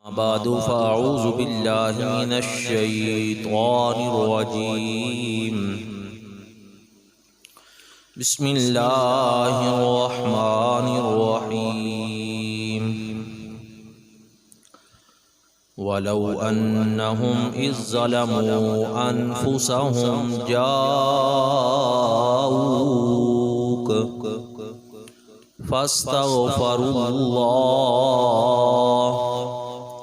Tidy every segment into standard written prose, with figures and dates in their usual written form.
بعد فأعوذ بالله من الشيطان الرجيم بسم الله الرحمن الرحيم ولو أنهم إذ ظلموا أنفسهم جاءوك فاستغفروا الله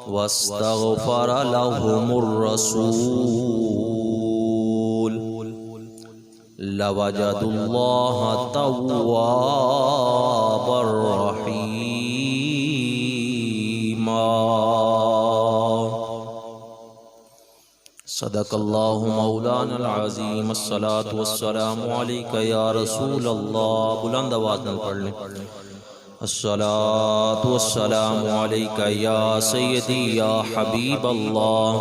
واستغفر لهم الرسول لوجدوا الله توابا رحيما صدق الله مولانا العظيم الصلاة والسلام عليك يا رسول الله بلند آواز نال پڑھ لیں الصلاة والسلام علیک یا سیدی یا حبیب اللہ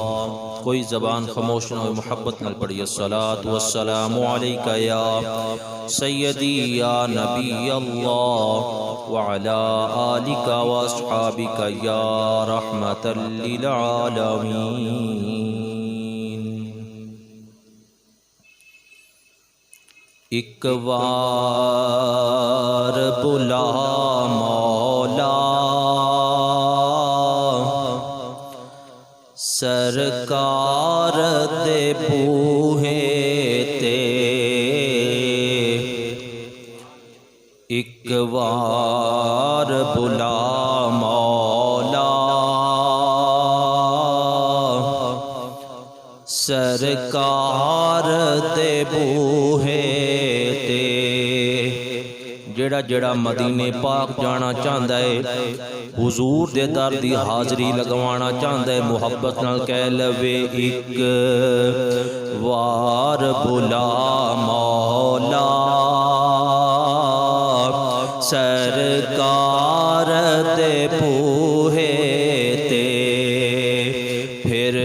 کوئی زبان خاموش نہ ہو محبت نال پڑھی الصلاة والسلام علیک یا سیدی یا نبی اللہ وعلا آلک واصحابک یا رحمت للعالمین ایک بار بلا سرکار دے بوہے تے ایک بار بلا مولا سرکار دے بوہے تے جڑا جڑا مدینے پاک جانا چاہتا ہے حضور دے در دی حاضری لگوانا چاہتا ہے محبت نال کہہ لوے ایک وار بلا مولا سرکار دے بوہے تے پھر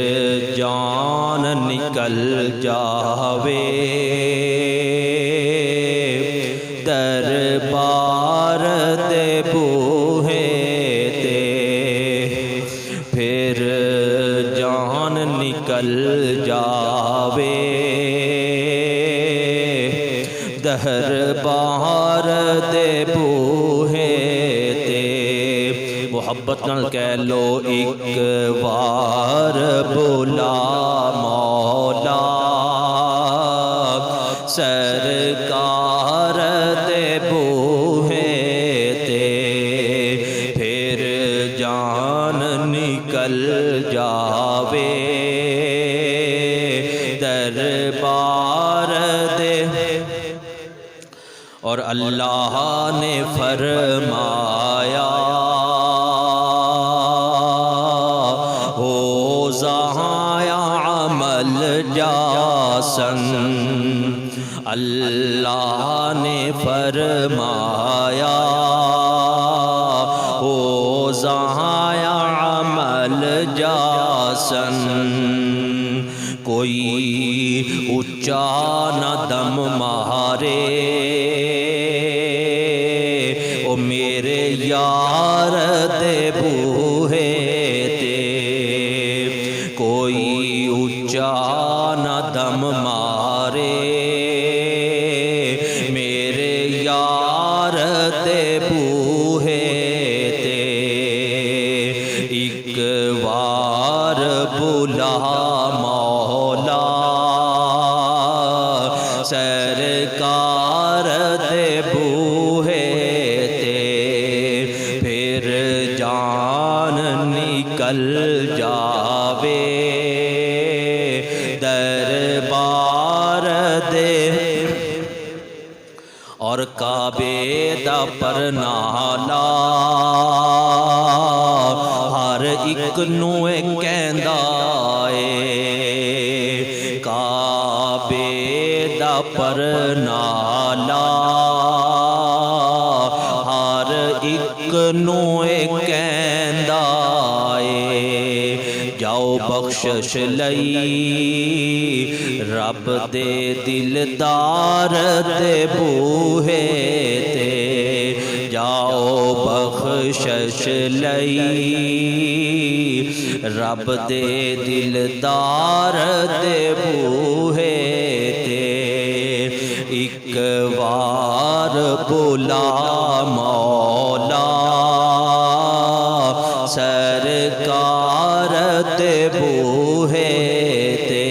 جان نکل جاوے دربار دے بوہے تے پھر جان نکل جاوے دربار دے بوہے تے محبت نال کہہ لو ایک بار بلا مولا سرکار دے بوہے تے پھر جان نکل جاوے دربار دے اور اللہ نے فرمایا ہو ضائع عمل جاسن اللہ نے فرمایا ہو ضائع عمل جاسن کوئی اچا نہ دم مارے او میرے یار دے بوہے تے کوئی اچا نہ دم مارے میرے یار دے بوہے تے ایک وار بلا مولا سرکار دے بوہے تے پھر جان نکل جاوے دربار دے اور کعبے دا پرنالا ہر ایک نو کہندا اے کعبے دا پرنالا ہر ایک نو کہندا اے جاؤ بخشش لئی رب دے دلدار دے بوہے تے جاؤ بخشش لئی رب دے دلدار دے بوہے تے ایک وار بلا مولا سرکار دے بوہے تے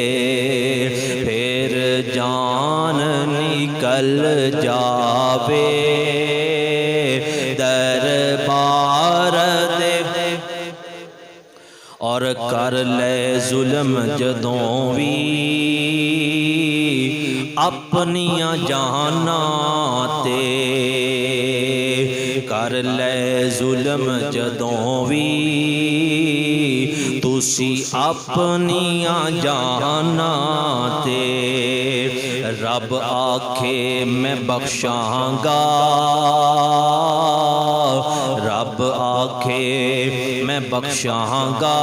پھر جان نکل جاوے دربار دے اور کر لے ظلم جدوں وی اپنیاں جاناں تے کر لے ظلم جدوں وی تسی اپنیاں جاناں تے رب آکھے میں بخشاں گا رب آکھے میں بخشاں گا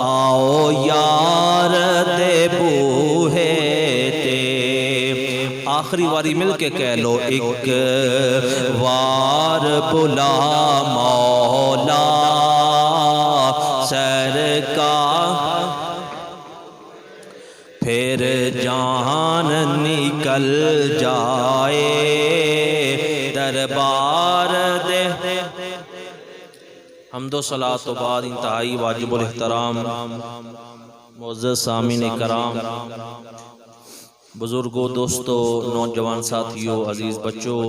آؤ یار دے بوہے آخری واری مل کے کہہ لو ایک وار بلا مولا سرکار پھر جان نکل جائے دربار دے حمد و صلاۃ و بعد انتہائی واجب الاحترام معزز سامعین کرام بزرگوں دوستوں نوجوان ساتھیوں عزیز بچوں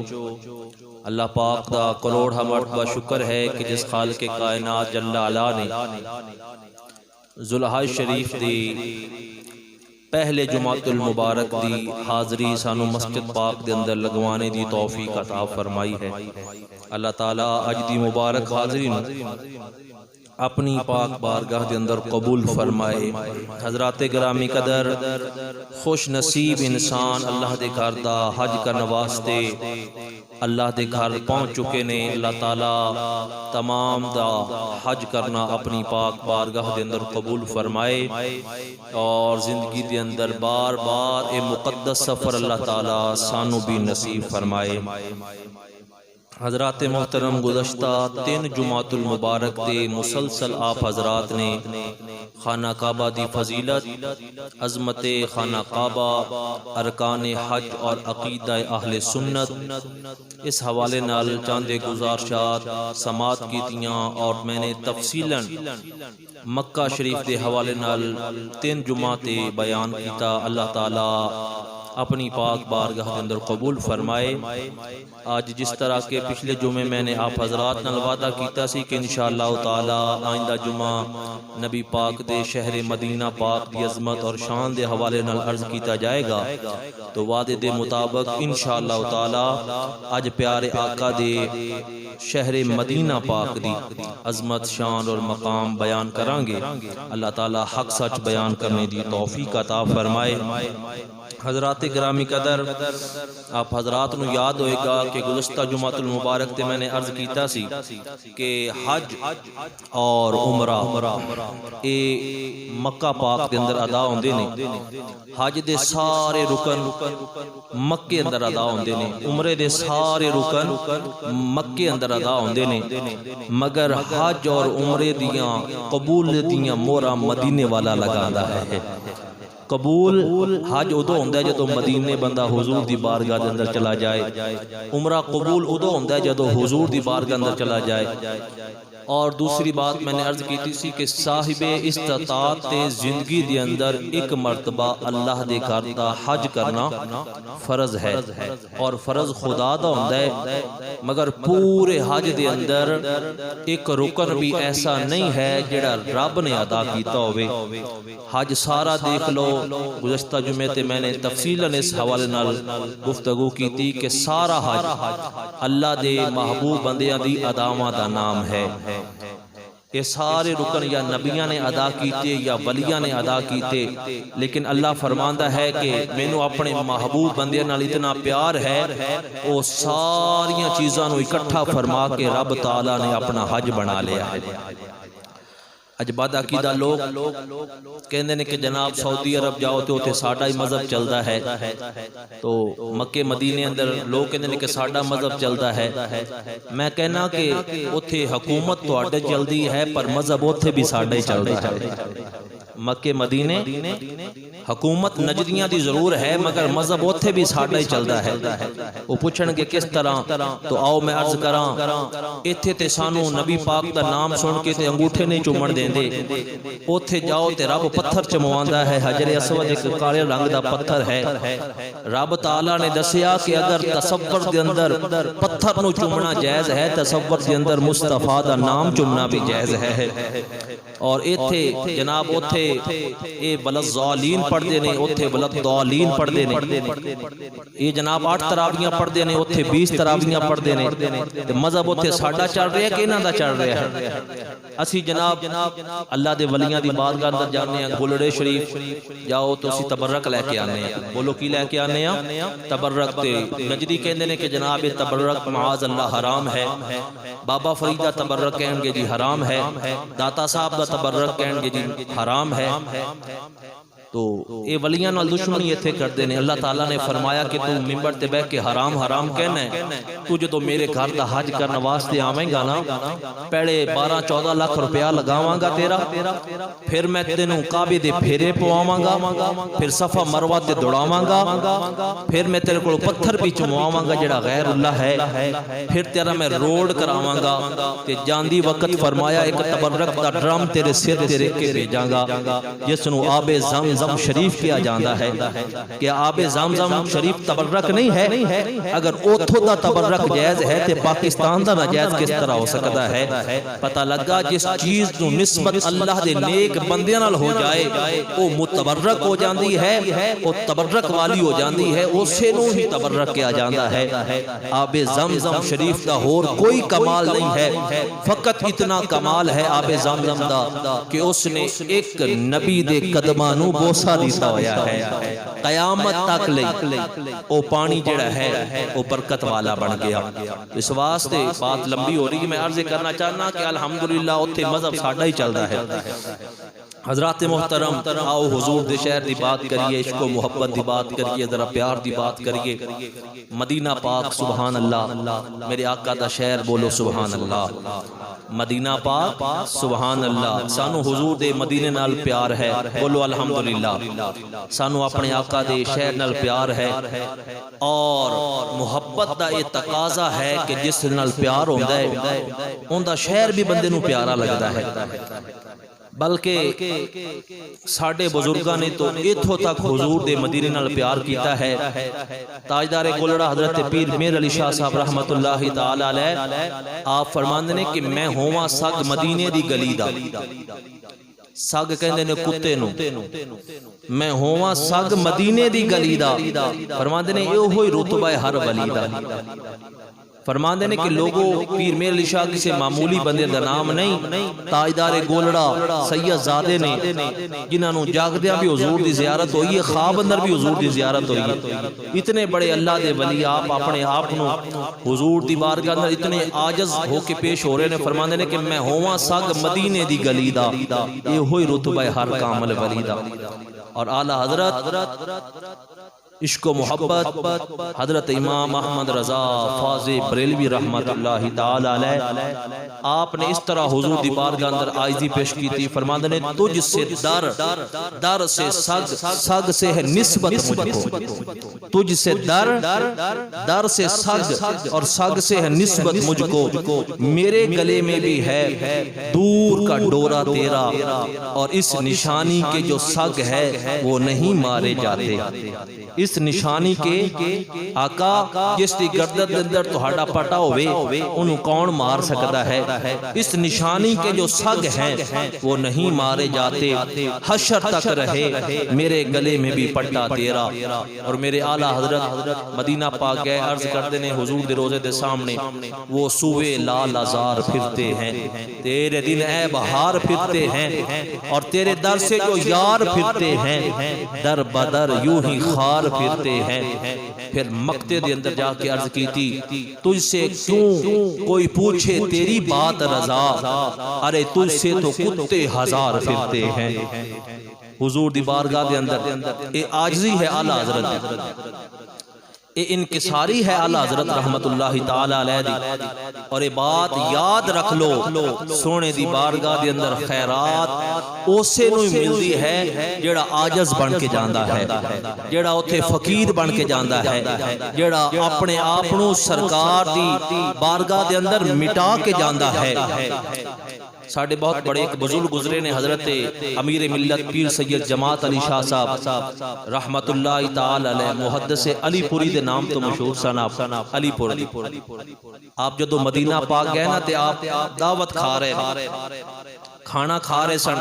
اللہ پاک دا کروڑ مرتبہ شکر ہے کہ جس خالق کائنات جل علا نے ذوالحج شریف دی پہلے جمعۃ المبارک دی حاضری سانو مسجد پاک دے اندر لگوانے دی توفیق عطا فرمائی ہے اللہ تعالیٰ اج دی مبارک حاضری نو اپنی پاک بارگاہ دے اندر قبول فرمائے حضرات گرامی قدر خوش نصیب انسان اللہ دے گھر دا حج کرنے واسطے اللہ دے گھر پہنچ چکے نے اللہ تعالیٰ تمام دا حج کرنا اپنی پاک بارگاہ دے اندر قبول فرمائے اور زندگی دے اندر بار بار اے مقدس سفر اللہ تعالیٰ سانو بھی نصیب فرمائے حضرات محترم گزشتہ 3 جمعۃ المبارک دے مسلسل آپ حضرات نے خانہ کعبہ دی فضیلت عظمت خانہ کعبہ ارکان حج اور عقیدہ اہل سنت اس حوالے نال چاندے گزارشات سماعت کیتیاں اور میں نے تفصیلاً مکہ شریف دے حوالے نال 3 جمعاتے بیان کیتا اللہ تعالیٰ اپنی پاک بارگاہ کے اندر قبول فرمائے آج جس طرح کے پچھلے جمعے میں نے آپ حضرات نال وعدہ کیتا سی کہ انشاءاللہ تعالی آئندہ جمعہ نبی پاک دے شہر مدینہ پاک دی عظمت اور شان دے حوالے نال عرض کیتا جائے گا تو وعدے دے مطابق انشاءاللہ تعالی آج پیارے آقا دے شہر مدینہ پاک دی عظمت شان اور مقام بیان کرانگے اللہ تعالی حق سچ بیان کرنے دی توفیق عطا فرمائے حضرات گرامی قدر آپ حضرات نو یاد ہوئے گا کہ گزشتہ جمعۃ المبارک تے میں نے عرض کیتا سی کہ حج اور عمرہ اے مکہ پاک دے اندر ادا ہوندے نے حج دے سارے رکن مکے اندر ادا ہوندے نے عمرے دے سارے رکن مکے اندر ادا ہوندے نے مگر حج اور عمرے دیاں قبول دیاں مورا مدینے والا لگاندا ہے قبول حج ادو ہوندا ہے جدو مدینے بندہ حضور دی بارگاہ دے اندر چلا جائے عمرہ قبول ادو ہوندا ہے جدو حضور دی بارگاہ اندر چلا جائے اور دوسری بات میں نے عرض کی تھی کہ صاحب استطاعت زندگی دے اندر ایک مرتبہ اللہ دے گھر دا حج کرنا فرض ہے اور فرض خدا دا ہوندا ہے مگر پورے حج دے اندر ایک رکن بھی ایسا نہیں ہے جڑا رب نے ادا کیتا ہوئے حج سارا دیکھ لو گزشتہ جمعے تے میں نے تفصیلاً اس حوالے نال گفتگو کی تھی کہ سارا حج اللہ دے محبوب بندیاں دی اداواں دا نام ہے یہ سارے رکن یا نبیاں نے ادا کیتے یا ولیاں نے ادا کیتے لیکن اللہ فرماندہ ہے کہ مینوں اپنے محبوب بندیاں نال اتنا پیار ہے وہ ساریاں چیزاں نو اکٹھا فرما کے رب تعالیٰ نے اپنا حج بنا لیا ہے اج بد عقیدہ لوگ کہندے نے کہ جناب سعودی عرب جاؤ تے اوتھے ساڈا ہی مذہب چلدا ہے، تو مکے مدینے اندر لوگ کہندے نے کہ ساڈا مذہب چلدا ہے۔ میں کہنا کہ اوتھے حکومت تواڈے چلدی ہے پر مذہب اوتھے بھی ساڈا ہی چلدا ہے۔ مکے مدینے حکومت نجدیاں دی ضرور ہے مگر مذہب اوتھے بھی ساڈا ہی چلدا ہے۔ وہ پوچھن گے کس طرح، تو آؤ میں عرض کراں، ایتھے تے سانو نبی پاک دا نام سن کے تے انگوٹھے نہیں چومن دیندے، اوتھے جاؤ تے رب پتھر چمواندا ہے، حجر اسود ایک کالے رنگ دا پتھر ہے۔ رب تعالیٰ نے دسیا کہ اگر تصور دے اندر پتھر نو چومنا جائز ہے، تصور دے اندر مصطفیٰ دا نام چومنا بھی جائز ہے۔ اور ایتھے جناب اوتھے اے بلضالین پڑھ دے نے، اوتھے بلضالین پڑھ دے نے، یہ جناب 8 تراویاں پڑھ دے نے، اوتھے 20 تراویاں پڑھ دے نے، مذہب اوتھے ساڈا چل رہا ہے کہ انہاں دا چل رہا ہے؟ اسی جناب اللہ دے ولیاں دی بارگاہ اندر جانے ہیں، گولڑے شریف جاؤ تو اسی تبرک لے کے آنے ہیں۔ بولو کی لے کے آنے ہیں؟ تبرک۔ تے نجدی کہندے نے کہ جناب یہ تبرک معاذ اللہ حرام ہے، بابا فرید دا تبرک کہیں گے جی حرام ہے، داتا صاحب دا تبرک کہیں گے جی حرام ہے۔ تو اے ولیاں نال دشمنی ایتھے کردے نے۔ اللہ تعالیٰ نے فرمایا کہ تو منبر تے بیٹھ کے حرام حرام کہنا ہے، تو جدو میرے گھر دا حج کرنے واسطے آویں گا نا، پہلے 12-14 لاکھ روپیہ لگاواں گا تیرا، پھر میں تینوں کعبے دے پھیرے پواواں گا، پھر صفا مروہ تے دوڑاواں گا، پھر میں تیرے کو پتھر بھی چمواواں گا جڑا غیر اللہ ہے، پھر تیرا میں روڈ کراواں گا تے جاندی وقت فرمایا ایک تبرک دا ڈرم تیرے سر تے رکھ کے بھیجاں گا جس نو آب زمزم شریف کیا جاندہ ہے۔ کہ آب زمزم شریف تبرک نہیں ہے؟ اگر اوتھو دا تبرک جائز ہے تے پاکستان دا ناجائز کس طرح ہو سکتا ہے؟ پتہ لگا جس چیز نو نسبت اللہ دے نیک بندیاں نال ہو جائے وہ متبرک ہو جاندی ہے، وہ تبرک والی ہو جاندی ہے، اسے نو ہی تبرک کیا جاندہ ہے۔ آب زمزم شریف دا اور کوئی کمال نہیں ہے، فقط اتنا کمال ہے آب زمزم دا کہ اس نے ایک نبی دے قدمانو بوسا دیتا ہویا ہے، قیامت تک لئی او پانی جڑا ہے او برکت والا بن گیا۔ اس واسطے بات لمبی ہو رہی، میں عرض کرنا چاہنا کہ الحمدللہ اتھے مذہب ساڈا ہی چلدا ہے۔ حضرات محترم، آؤ حضور دے شہر دی بات کریے، عشق و محبت دی بات کریے، ذرا پیار دی بات کریے۔ مدینہ پاک سبحان اللہ، میرے آقا دا شہر، بولو سبحان اللہ۔ مدینہ پاک سبحان اللہ، سانو حضور دے مدینے نال پیار ہے، بولو الحمدللہ۔ سانو اپنے آقا دے شہر نال پیار ہے، اور محبت دا یہ تقاضا ہے کہ جس نال پیار ہوندا ہے اون دا شہر بھی بندے نو پیارا لگدا ہے۔ بلکہ ساڑھے بزرگاں نے تو ایتھوں تک حضور دے مدینے نال پیار کیتا ہے۔ تاجدار گولڑا حضرت پیر میر علی شاہ صاحب رحمت اللہ تعالی علیہ آپ فرماندے نے کہ میں ہواں سگ مدینے دی گلی دا، سگ کہندے نے کتے نو، میں ہواں سگ مدینے دی گلی دا، فرماندے نے یہ ہوئی رتبہ ہر ولی دا۔ فرماندے نے کہ لوگوں پیر میر علی شاہ کسی معمولی بندے دا نام نہیں، تاجدار گولڑا سید زادے نے جنہاں نو جاگدیاں بھی حضور دی زیارت ہوئی ہے، خواب اندر بھی حضور دی زیارت ہوئی ہے۔ اتنے بڑے اللہ دے ولی آپ اپنے آپ نو حضور دی بارگاہ اندر اتنے عاجز ہو کے پیش ہو رہے نے۔ فرماندے نے کہ میں ہواں سگ مدینے دی گلی دا، یہ ہوئی رتبہ ہر کامل ولی دا۔ اور اعلی حضرت عشق و محبت حضرت امام احمد رضا فاضل بریلوی رحمت اللہ تعالی علیہ آپ نے اس طرح حضور دی بارگاہ اندر عاجزی پیش کی تھی۔ فرماندے نے تجھ سے در سے سگ، سگ سے ہے نسبت مجھ کو، تجھ سے در سے سگ اور سگ سے ہے نسبت مجھ کو، میرے گلے میں بھی ہے دور کا ڈورا تیرا، اور اس نشانی کے جو سگ ہے وہ نہیں مارے جاتے۔ اس نشانی کے آقا جس دی گردن اندر تہاڈا پٹا ہوئے انہوں کون مار سکتا ہے؟ اس نشانی کے جو سگ ہیں وہ نہیں مارے جاتے، حشر تک رہے میرے گلے میں بھی پٹا تیرا۔ اور میرے اعلیٰ حضرت مدینہ پاک گئے، عرض کرتے ہیں حضور دے روزے دے سامنے وہ سوئے لال ازار پھرتے ہیں، تیرے دن اے بہار پھرتے ہیں، اور تیرے در سے جو یار پھرتے ہیں در بدر یوں ہی خار پھرتے ہیں. پھر مکتے دے اندر جا کے عرض کی تھی تجھ سے کیوں کوئی پوچھے تیری بات رضا, ارے تجھ سے تو کتے ہزار پھرتے ہیں. حضور دی بارگاہ دے اندر اے عاجزی ہے اعلیٰ حضرت, اے انکساری ہے اعلیٰ حضرت رحمت اللہ تعالی علیہ دی. اور اے بات یاد رکھ لو, سونے دی بارگاہ دے اندر خیرات اسے نو ملدی ہے جیڑا عاجز بن کے جاندا ہے, جیڑا اوتھے فقیر بن کے جاندا ہے, جیڑا اپنے آپ نو سرکار دی بارگاہ دے اندر مٹا کے جاندا ہے. ساڑھے بہت بڑے ایک بزرگ گزرے نے, حضرت امیر ملت پیر سید جماعت علی شاہ صاحب رحمت اللہ تعالی علیہ, محدث علی پوری دے نام تو مشہور سن علی پوری. آپ جدو مدینہ پاک گئے نا تے آپ دعوت کھا رہے, کھانا کھا رہے سن,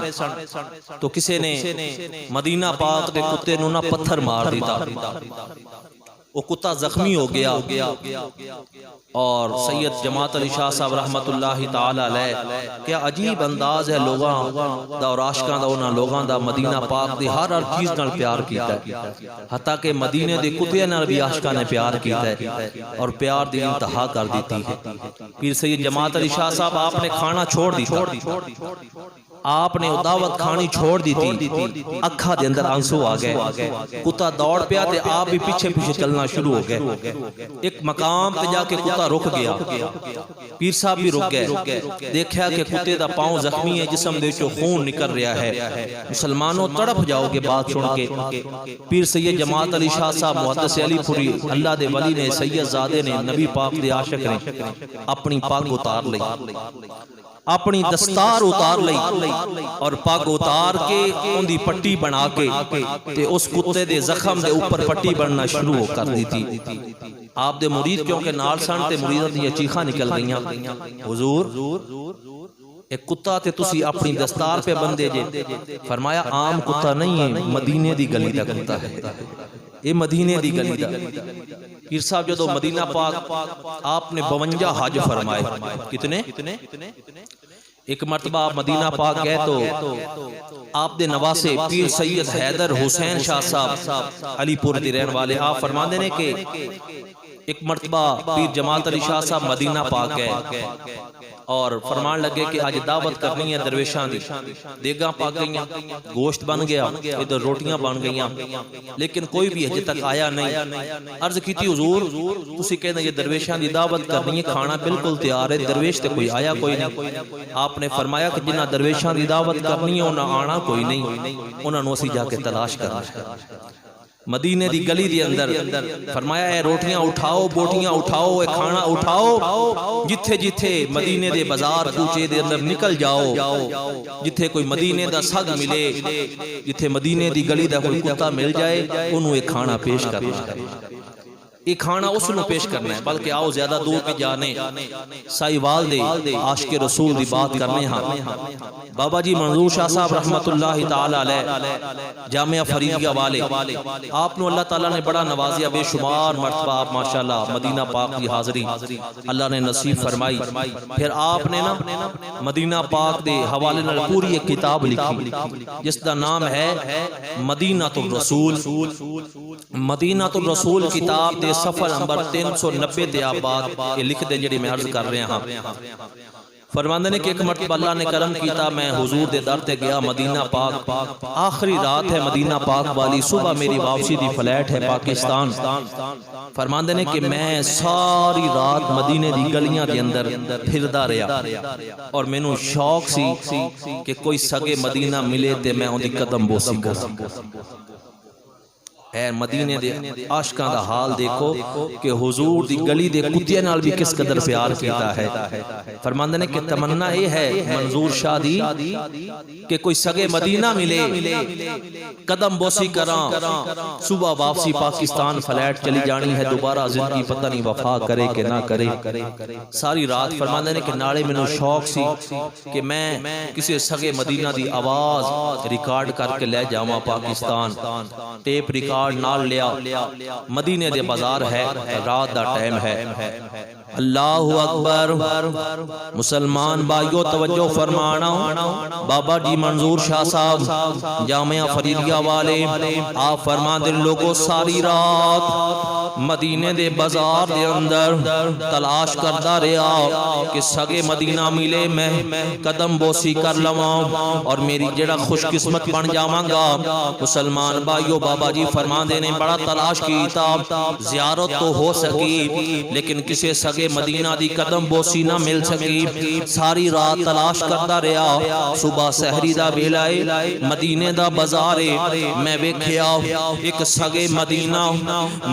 تو کسے نے مدینہ پاک دے کتے نو نا پتھر مار دیتا. وہ کتا زخمی ہو گیا اور سید جماعت علی شاہ صاحب رحمت اللہ تعالی علیہ, کیا عجیب انداز ہے لوگاں دا اور عاشقاں دا, انہاں لوگاں دا مدینہ پاک دی ہر چیز نال پیار کیتا ہے, حتیٰ کہ مدینے دے کتے نال بھی عاشقاں نے پیار کیتا ہے اور پیار دی انتہا کر دیتی ہے. پیر سید جماعت علی شاہ صاحب آپ نے کھانا چھوڑ دیتا, آپ نے دعوت کھانی چھوڑ دی تھی, اکھا دے اندر آنسو آ گئے, کتا دوڑ پیا تے آپ بھی پیچھے پیچھے چلنا شروع ہو گئے. ایک مقام تے جا کے کتا رک گیا, پیر صاحب بھی رک گئے, دیکھا کہ کتے دا پاؤں زخمی ہے, جسم دے چو خون نکل رہا ہے. مسلمانوں تڑپ جاؤ گے بات سن کے. پیر سید جماعت علی شاہ صاحب محدث علی پوری اللہ دے ولی نے, سید زادے نے, نبی پاک دے عاشق نے اپنی پاگ اتار لی, اپنی دستار اتار لئی اور پاگ اتار کے ان دی پٹی بنا کے تے اس کتے دے زخم دے اوپر پٹی بننا شروع کر دی تھی. آپ دے مرید کیونکہ نال سن تے مریداں دی چیخاں نکل گئیاں, حضور ایک کتا تے تسی اپنی دستار پہ بندے جے. فرمایا عام کتا نہیں ہے, مدینے دی گلی دا کتا ہے, یہ مدینے دی گلی دا. پیر صاحب جدو مدینہ پاک آپ نے 52 حج فرمائے. کتنے؟ ایک مرتبہ آپ مدینہ پاک گئے تو آپ دے نواسے پیر سید حیدر حسین شاہ صاحب علی پور دی رہن والے, آپ فرما دینے کہ ایک مرتبہ پیر جماعت علی شاہ صاحب مدینہ پاک گئے اور فرمان لگے کہ آج دعوت کرنی ہے درویشاں دی. دیگاں پاک گئیاں, گوشت بن گیا, ادھر روٹیاں بن گئیاں, لیکن کوئی بھی حج تک آیا نہیں. عرض کی تھی حضور تسی کہنا یہ درویشاں دی دعوت کرنی ہے, کھانا بالکل تیار ہے, درویش تے کوئی آیا کوئی نہیں. آپ نے فرمایا کہ جنہاں درویشاں دی دعوت کرنی ہے انہاں آنا کوئی نہیں, انہاں نو اسی جا کے تلاش کرنا. مدینے دی گلی دی اندر فرمایا اے روٹیاں اٹھاؤ, بوٹیاں اٹھاؤ, اے کھانا اٹھاؤ, جتھے جتھے مدینے دے بازار کوچے دے اندر نکل جاؤ, جتھے کوئی مدینے دا سگ ملے, جتھے مدینے دی گلی دا کوئی کتا مل جائے, انہوں ایک کھانا پیش کرنا ہے. یہ کھانا اس نے پیش کرنا ہے, بلکہ آؤ زیادہ دور پہ جانے سائیوال دے عاشق رسول دی بات کرنے ہاں. بابا جی منظور شاہ صاحب رحمت اللہ تعالی علیہ جامعہ فریدیہ والے, آپ نے اللہ تعالیٰ نے بڑا نوازیا, بے شمار مرتبہ آپ ماشاءاللہ مدینہ پاک کی حاضری اللہ نے نصیب فرمائی. پھر آپ نے نا مدینہ پاک دے حوالے نال پوری ایک کتاب لکھی جس دا نام ہے مدینہ الرسول. مدینہ الرسول کتاب دے صفحہ نمبر 390 تے آپ بات یہ لکھ دیں جڑی میں عرض کر رہے ہاں. فرماندے نے کہ ایک مرتبہ اللہ نے کرم کیتا, میں حضور دے در تے گیا مدینہ پاک, آخری رات ہے مدینہ پاک والی, صبح میری واپسی دی فلائٹ ہے پاکستان. فرماندے نے کہ میں ساری رات مدینے دی گلیاں دے اندر پھردا رہا اور مینوں شوق سی کہ کوئی سگے مدینہ ملے تے میں اون دی قدم بوسی کراں. اے مدینے دے عاشقاں دا حال دیکھو کہ حضور دی گلی دے کتیاں نال بھی کس قدر پیار کیتا ہے. فرماندے نے کہ تمنا یہ ہے منظور شاہ دی کہ کوئی سگے مدینہ ملے, قدم بوسی کراں, صبح واپسی پاکستان فلائٹ چلی جانی ہے, دوبارہ زندگی پتہ نہیں وفا کرے کہ نہ کرے. ساری رات فرماندے نے کہ نالے مینوں شوق سی کہ میں کسی سگے مدینہ دی آواز ریکارڈ کر کے لے جاواں پاکستان. ٹیپ ریکارڈ نال لیا, مدینے دے بازار ہے, رات دا ٹائم ہے, اللہ اکبر۔ مسلمان بھائیو توجہ فرمانا، بابا جی منظور شاہ صاحب جامعہ فریدیہ والے آپ فرما دے لوگوں ساری رات مدینے دے بازار دے اندر تلاش کردہ رہا کہ سگے مدینہ ملے میں قدم بوسی کر لواں اور میری جڑا خوش قسمت بن جاواں گا۔ مسلمان بھائیو بابا جی فرما دے نے بڑا تلاش کیتا، زیارت تو ہو سکی لیکن کسے سگے مدینہ دی قدم بوسی نہ مل سکی۔ ساری رات تلاش کردہ رہا، صبح سحری دا ویلائے مدینے دا بازارے میں ویکھیا ایک سگے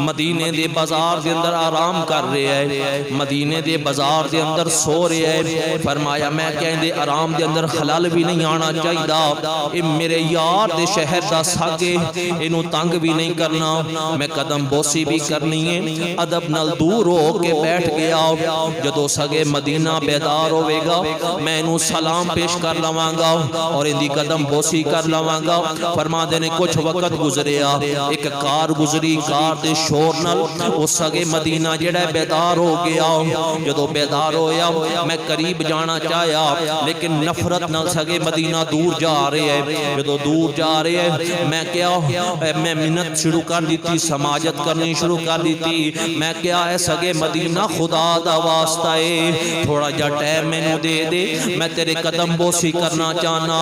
مدینے دے بازار دے اندر آرام کر رہے ہیں، مدینے دے بازار دے اندر سو رہے ہیں۔ فرمایا میں کہیں دے آرام دے اندر خلل بھی نہیں آنا چاہیے دا، اے میرے یار دے شہر دا ساگے انہوں تنگ بھی نہیں کرنا، میں قدم بوسی بھی کرنی ہے۔ ادب نال دور ہو کے بیٹھ گیا، جدو سگے مدینہ بیدار ہوئے گا میں انہوں سلام پیش کر لواں گا اور اندی قدم بوسی کر لواں گا۔ فرما دینے کچھ وقت گزریا، ایک کار گزری، کار دے شور نال اس سگے مدینہ جڑا بیدار ہو گیا۔ جدو بیدار ہویا میں قریب جانا چاہیا لیکن نفرت نال سگے مدینہ دور جا رہے ہیں۔ جدو دور جا رہے ہیں میں منت شروع کر دیتی، سماجت کرنی شروع کر دیتی، میں کیا ہے سگے مدینہ خدا دا واسطہ ہے تھوڑا جا ٹائم میں نو دے دے، میں تیرے قدم بوسی کرنا چاہنا۔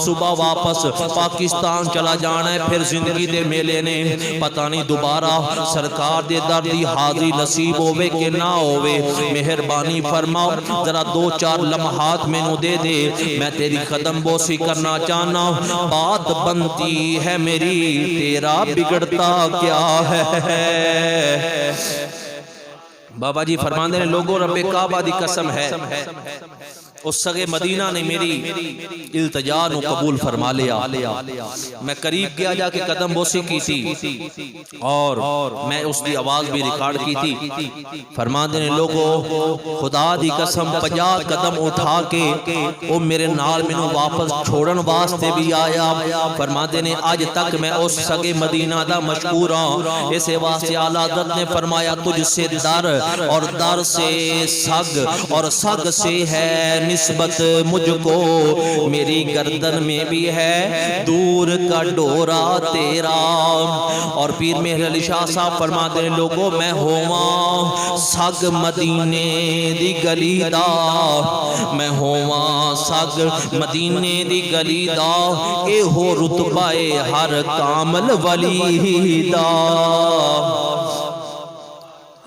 صبح واپس پاکستان چلا جانا ہے، پھر زندگی دے میلے نے پتہ نہیں دوبارہ سرکار دے در دی حاضری نصیب ہوئے کہ نہ ہوئے۔ مہربانی فرماؤ ذرا دو چار لمحات میں نو دے دے، میں تیری قدم بوسی کرنا چاہنا۔ بات بنتی ہے میری تیرا بگڑتا کیا ہے۔ بابا جی فرماندے نے لوگوں رب کعبہ دی قسم ہے اس سگے مدینہ نے میری التجا نو قبول فرما لیا۔ میں قریب گیا جا کے قدم بوسی کی تھی اور میں اس دی آواز بھی ریکارڈ کی تھی۔ فرماندے نے لوگوں خدا دی قسم 50 قدم اٹھا کے وہ میرے نال میں نو واپس چھوڑن واسطے بھی آیا۔ فرماندے نے آج تک میں اس سگے مدینہ دا مشکور ہوں، اسے واسطے اعلیٰ حضرت نے فرمایا تجھ سے در اور در سے سگ اور سگ سے ہے نسبت مجھ کو، میری گردن میں بھی ہے دور کا ڈورا تیرا۔ اور پیر مہر علی شاہ صاحب فرماتے ہیں لوگوں میں ہواں سگ مدینے دی گلی دا، میں ہواں سگ مدینے دی گلی دا، اے ہو رتبہ ہر کامل ولی دا۔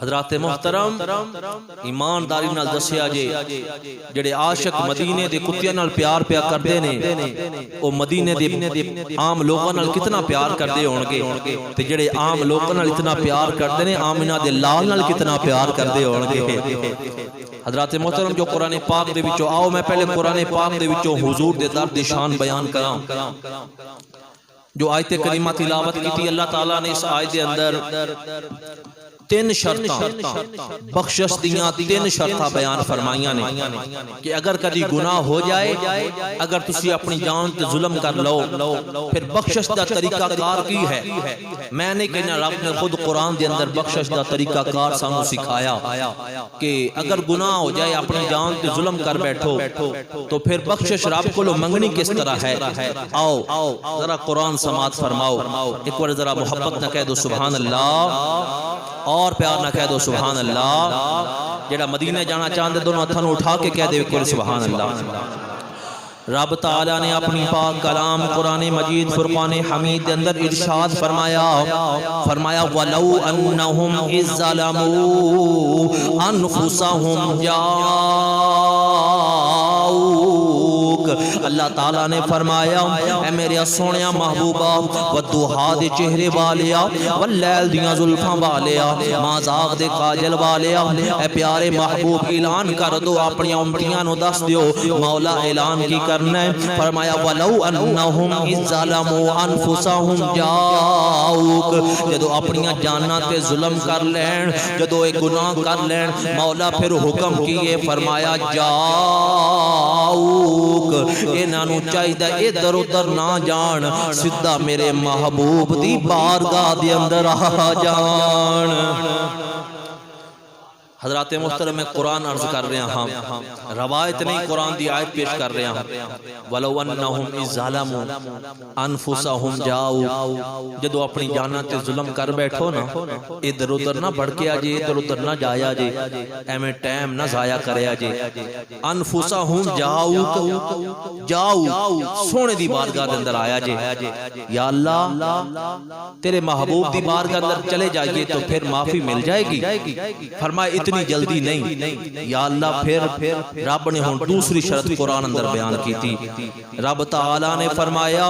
حضرات محترم ایمانداری نال دسیا جے جڑے عاشق مدینے دے کتیاں نال پیار پیا کردے نے او مدینے دے عام لوگاں نال کتنا پیار کردے ہون گے، تے جڑے عام لوگاں نال اتنا پیار کردے نے آمنہ دے لال نال کتنا پیار کردے ہون گے۔ حضرات محترم جو قرآن پاک دے وچوں آؤ میں پہلے قرآن پاک دے وچوں حضور دے در دی شان بیان کراں۔ جو آیت کریمہ تلاوت کی تھی اللہ تعالیٰ نے اس آیت دے اندر 3 شرطاں بخشش دیاں 3 شرطاں بیان فرمائیاں نے کہ اگر کدی گناہ ہو جائے، اگر تسی اپنی جان تے ظلم کر لو، پھر بخشش دا طریقہ کار کی ہے؟ میں نے کہنا رب نے خود قرآن دے اندر بخشش دا طریقہ کار سانو سکھایا کہ اگر گناہ ہو جائے اپنی جان تے ظلم کر بیٹھو تو پھر بخشش رب کو لو منگنی کس طرح ہے؟ آؤ ذرا قرآن سماعت فرماؤ، ایک بار ذرا محبت نہ کہہ دو سبحان اللہ، اور پیار نہ کہہ دو سبحان اللہ۔ جڑا مدینہ جانا چاہتے دونوں ہتھاں نوں اٹھا کے کہہ دے کوئی سبحان اللہ۔ رب تعالیٰ نے اپنی پاک کلام قرآن مجید فرقان حمید کے اندر ارشاد فرمایا وَلَوْ أَنَّهُمْ إِذْ ظَلَمُوا أَنفُسَهُمْ اللہ تعالیٰ نے فرمایا اے میرے سونیا محبوبہ والدوحا دے چہرے والیا واللیل دیاں زلفاں والیا مازاغ دے کاجل والیا، اے پیارے محبوب اعلان کر دو اپنی امتیاں نو دس دیو۔ مولا اعلان کی کرنا ہے، فرمایا وَلَوْ أَنَّهُمْ إِذْ ظَلَمُوا أَنفُسَهُمْ جَاءُوكَ، جدو اپنی جاناں تے ظلم کر لین، جدو ایک گناہ کر لین، مولا پھر حکم کیے فرمایا جاؤک، انہاں نو چاہیے ادھر ادھر نہ جان، سدھا میرے محبوب دی بارگاہ دے اندر آ جان۔ حضرات محترم میں قرآن عرض کر رہے ہیں، ہم روایت نہیں قرآن دی آیت پیش کر رہے ہیں۔ وَلَوْ أَنَّهُمْ إِذْ ظَلَمُوا أَنفُسَهُمْ جَاؤوا، جدو اپنی جانا تے ظلم کر بیٹھو نا، ادھر ادھر نہ بڑھ کے آجے، ادھر ادھر نہ جایا جے، ایمیں ٹائم نہ ضائع کرے آجے۔ أَنفُسَهُمْ جَاؤوا، جاؤ سونے دی بارگاہ دے اندر آیا جے، یا اللہ تیرے محبوب دی بارگاہ اندر چلے جائیے تو پھر معافی مل جائے گی۔ فرمایا اتنی جلدی نہیں، یا اللہ پھر رب نے ہون دوسری شرط قرآن اندر بیان کی تھی۔ رب تعالیٰ نے فرمایا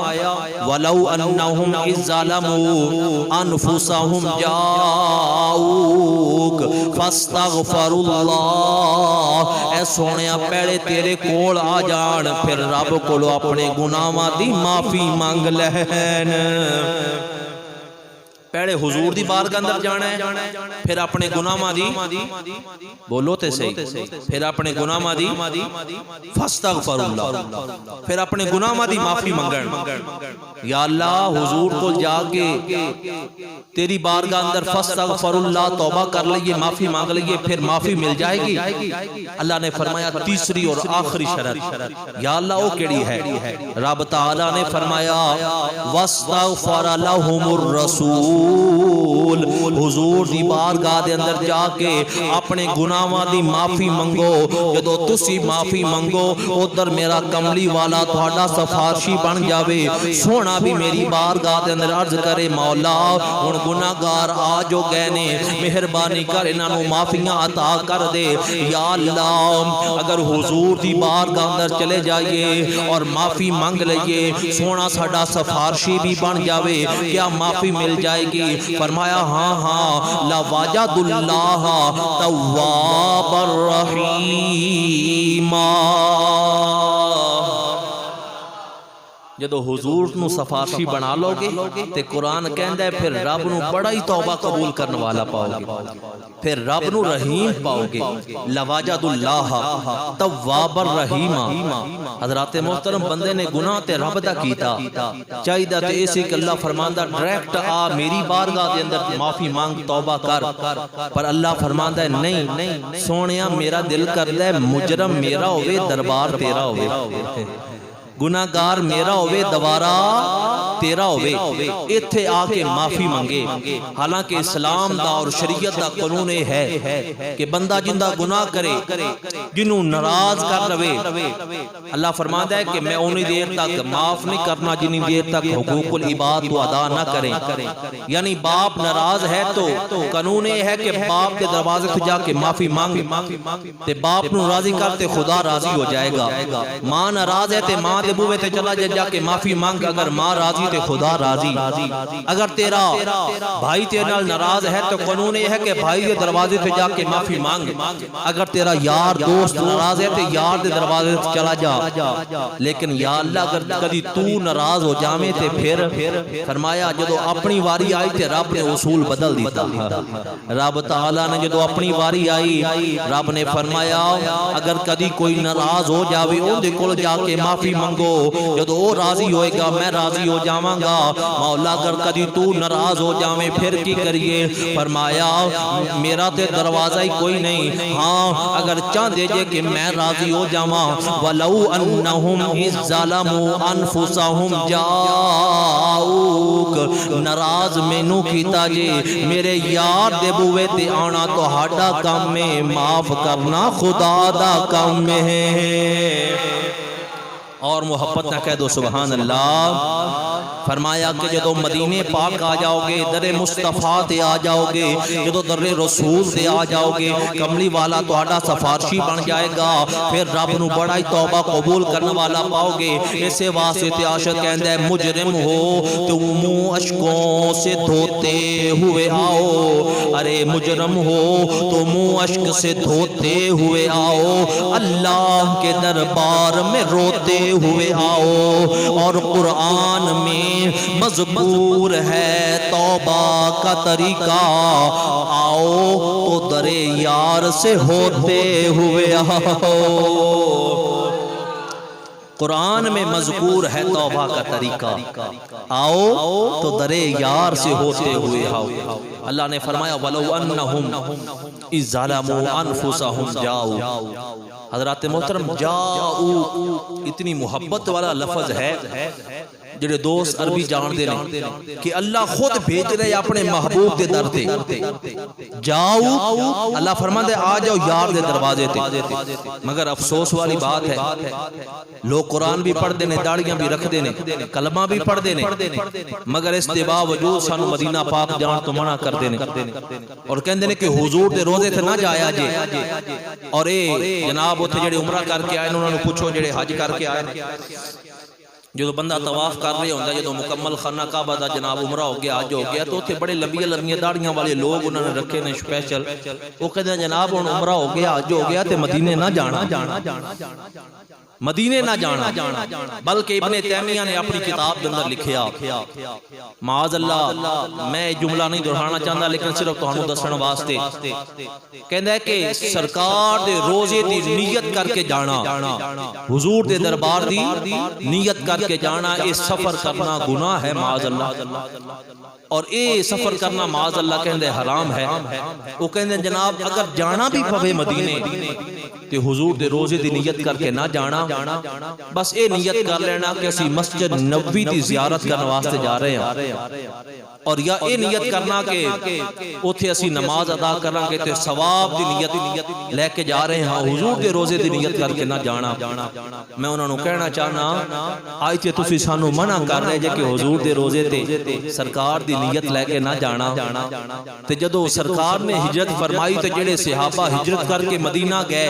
وَلَوْ أَنَّهُمْ إِذْ ظَلَمُوا أَنفُسَهُمْ جَاءُوكَ فَاسْتَغْفَرُوا اللَّهَ، اے سونیا پیڑے تیرے کول آ جان، پھر رب کولو اپنے گناہاں دی معافی مانگ لین۔ پہلے حضور دی بارگاہ اندر جانا ہے، پھر اپنے گناہاں دی، بولو تے صحیح، پھر اپنے گناہاں دی فاستغفر اللہ، پھر اپنے گناہاں دی معافی منگن۔ یا اللہ حضور کو جا کے تیری بارگاہ اندر فاستغفر اللہ توبہ کر لئیے، معافی مانگ لئیے، پھر معافی مل جائے گی۔ اللہ نے فرمایا تیسری اور آخری شرط، یا اللہ وہ کیڑی ہے؟ رب تعالیٰ نے فرمایا واستغفر لهم الرسول، حضور دی بارگاہ دے اندر جا کے اپنے گناہاں دی معافی منگو۔ جدو تسی معافی منگو ادھر میرا کملی والا تھوڑا سفارشی بن جاوے، سونا بھی میری بارگاہ دے اندر عرض کرے مولا ہن گناہگار آ جو گئے نے، مہربانی کر انہاں نوں معافیاں عطا کر دے۔ یا اللہ اگر حضور دی بارگاہ اندر چلے جائیے اور معافی منگ لئیے، سونا ساڈا سفارشی بھی بن جاوے، کیا معافی مل جائے گی؟ فرمایا ہاں ہاں لَوَجَدُ اللَّهَ تَوَّابًا رَحِيمًا۔ جدو حضور نو سفارشی بنا لو گے تے قرآن کہندا ہے پھر رب نو بڑا ہی توبہ قبول کرنے والا پاؤ گے، پھر رب نو رحیم پاؤ گے۔ لَوَجَدُ اللَّهَ تَوَّابًا رَحِيمًا۔ حضرات محترم بندے نے گناہ تے رب دا کیتا، چاہیدہ تے ایسی کہ اللہ فرماندہ ڈائریکٹ آ میری بارگاہ دے اندر معافی مانگ توبہ کر، پر اللہ فرماندہ ہے نہیں سونیا میرا دل کردہ ہے مجرم میرا ہوئے دربار تیرا ہوئے، گناہگار میرا ہوئے دوارا تیرا ہوئے، ایتھے آکے معافی منگے۔ حالانکہ اسلام دا اور شریعت دا قانون ہے کہ بندہ جندہ گناہ کرے جنہوں ناراض کر روے، اللہ فرماتا ہے کہ میں انہی دیر تک معاف نہیں کرنا جنہی دیر تک حقوق العباد تو ادا نہ کریں۔ یعنی باپ ناراض ہے تو قانون ہے کہ باپ کے دروازے سے جا کے معافی مانگ، تے باپ نو راضی کرتے خدا راضی ہو جائے گا۔ ماں ناراض ہے تے ماں دے بوے تے چلا جا کے معافی مانگ، اگر ماں راضی تے خدا راضی۔ اگر تیرا بھائی تیرے نال ناراض ہے تو قانون یہ ہے کہ بھائی دے دروازے تے جا کے معافی مانگ، اگر تیرا یار دوست ناراض ہے تو یار دے دروازے تے چلا جا۔ لیکن یا اللہ اگر کدی تو ناراض ہو جاویں تے پھر فرمایا جدو اپنی واری آئی تے رب نے اصول بدل دیتا۔ رب تعالیٰ نے جدو اپنی واری آئی رب نے فرمایا اگر کدی کوئی ناراض ہو جاوے اون دے کول جا کے معافی منگو، جدو وہ راضی ہوئے گا میں راضی ہو جاواں گا۔ مولا اگر کدی تو ناراض ہو جاویں پھر کی کریے؟ فرمایا میرا تے دروازہ ہی کوئی نہیں، ہاں اگر چاہتے جے کہ میں راضی ہو جاواں وَلَوْ أَنَّهُمْ إِذْ ظَلَمُوا أَنفُسَهُمْ جَاءُوكَ، ناراض مینوں کیتا جے میرے یار دے بوئے تے آنا تو ہاڈا کام میں، معاف کرنا خدا دا کام میں ہے۔ اور محبت نہ کہہ دو سبحان اللہ۔ فرمایا کہ جدو مدینے پاک آ جاؤ گے، در مصطفیٰ تے آ جاؤ گے، جدو در رسول تے آ جاؤ گے، کملی والا تہاڈا سفارشی بن جائے گا، پھر رب نو بڑا ہی توبہ قبول کرنے والا پاؤ گے۔ اسے واسطے عاشق کہندا ہے مجرم ہو تو منہ اشکوں سے دھوتے ہوئے آؤ، ارے مجرم ہو تو منہ اشک سے دھوتے ہوئے آؤ، اللہ کے دربار میں روتے ہوئے آؤ۔ اور قرآن میں مذکور ہے توبہ کا طریقہ، آؤ تو در یار سے ہوتے ہوئے آؤ۔ قرآن میں مذکور ہے توبہ کا طریقہ، آؤ تو درے یار سے ہوتے ہوئے آؤ۔ اللہ نے فرمایا وَلَوْ أَنَّهُمْ إِذْ ظَلَمُوا أَنفُسَهُمْ جَاءُوا۔ حضرات محترم، جاؤ اتنی محبت والا لفظ ہے، جڑے دوست عربی جان دے نے کہ اللہ خود بھیج رہے اپنے محبوب دے در تے، جاؤ اللہ فرما دے آ جاؤ یار دے دروازے تے۔ مگر افسوس والی بات ہے لوگ قرآن بھی پڑھ دینے، داڑیاں بھی رکھ دینے، کلمہ بھی پڑھ دینے، مگر اس کے باوجود سانو مدینہ پاک جان تو منع کر دینے اور کہندے نے کہ حضور دے روزے تے نہ جایا جے۔ اور اے جناب اتھے جڑے عمرہ کر کے آئے انہوں نے پوچھو جڑے حج کر کے آئے، جو بندہ طواف کر رہے ہوندہ ہے، جو مکمل خانہ کعبہ دا جناب عمرہ ہو گیا، حج ہو گیا، تو اتھے بڑے لمبی لمبی داڑیاں والے لوگ انہوں نے رکھے نے سپیشل، وہ کہتے ہیں جناب ان عمرہ ہو گیا، حج ہو گیا تے مدینے نہ جانا، مدینے نہ جانا۔ بلکہ ابن تیمیہ نے اپنی کتاب اندر لکھیا، معاذ اللہ میں جملہ نہیں دہرانا چاہتا لیکن صرف تہانوں دسن واسطے، کہندا ہے کہ سرکار دے روزے دی نیت کر کے جانا، حضور دے دربار دی نیت کر کے جانا، اے سفر کرنا گناہ ہے معاذ اللہ، اور اے سفر کرنا معاذ اللہ کہندے حرام ہے۔ وہ کہندے جناب اگر جانا بھی پوے مدینے تے حضور دے روزے دی نیت کر کے نہ جانا، بس اے نیت کر لینا کہ اسی مسجد نبوی دی زیارت کرنے واسطے جا رہے ہیں، اور یا اے نیت کرنا کہ اتھے اسی نماز ادا کرنا کہ تے ثواب دی نیت لے کے جا رہے ہیں، حضور دے روزے دی نیت کر کے نہ جانا۔ میں انہوں نے کہنا چاہنا آئی تے تسی سانو منع کر رہے جے کہ حضور دے روزے تے سرکار دی نیت لے کے نہ جانا، تے جدو سرکار نے ہجرت فرمائی تے جڑے صحابہ ہجرت کر کے مدینہ گئے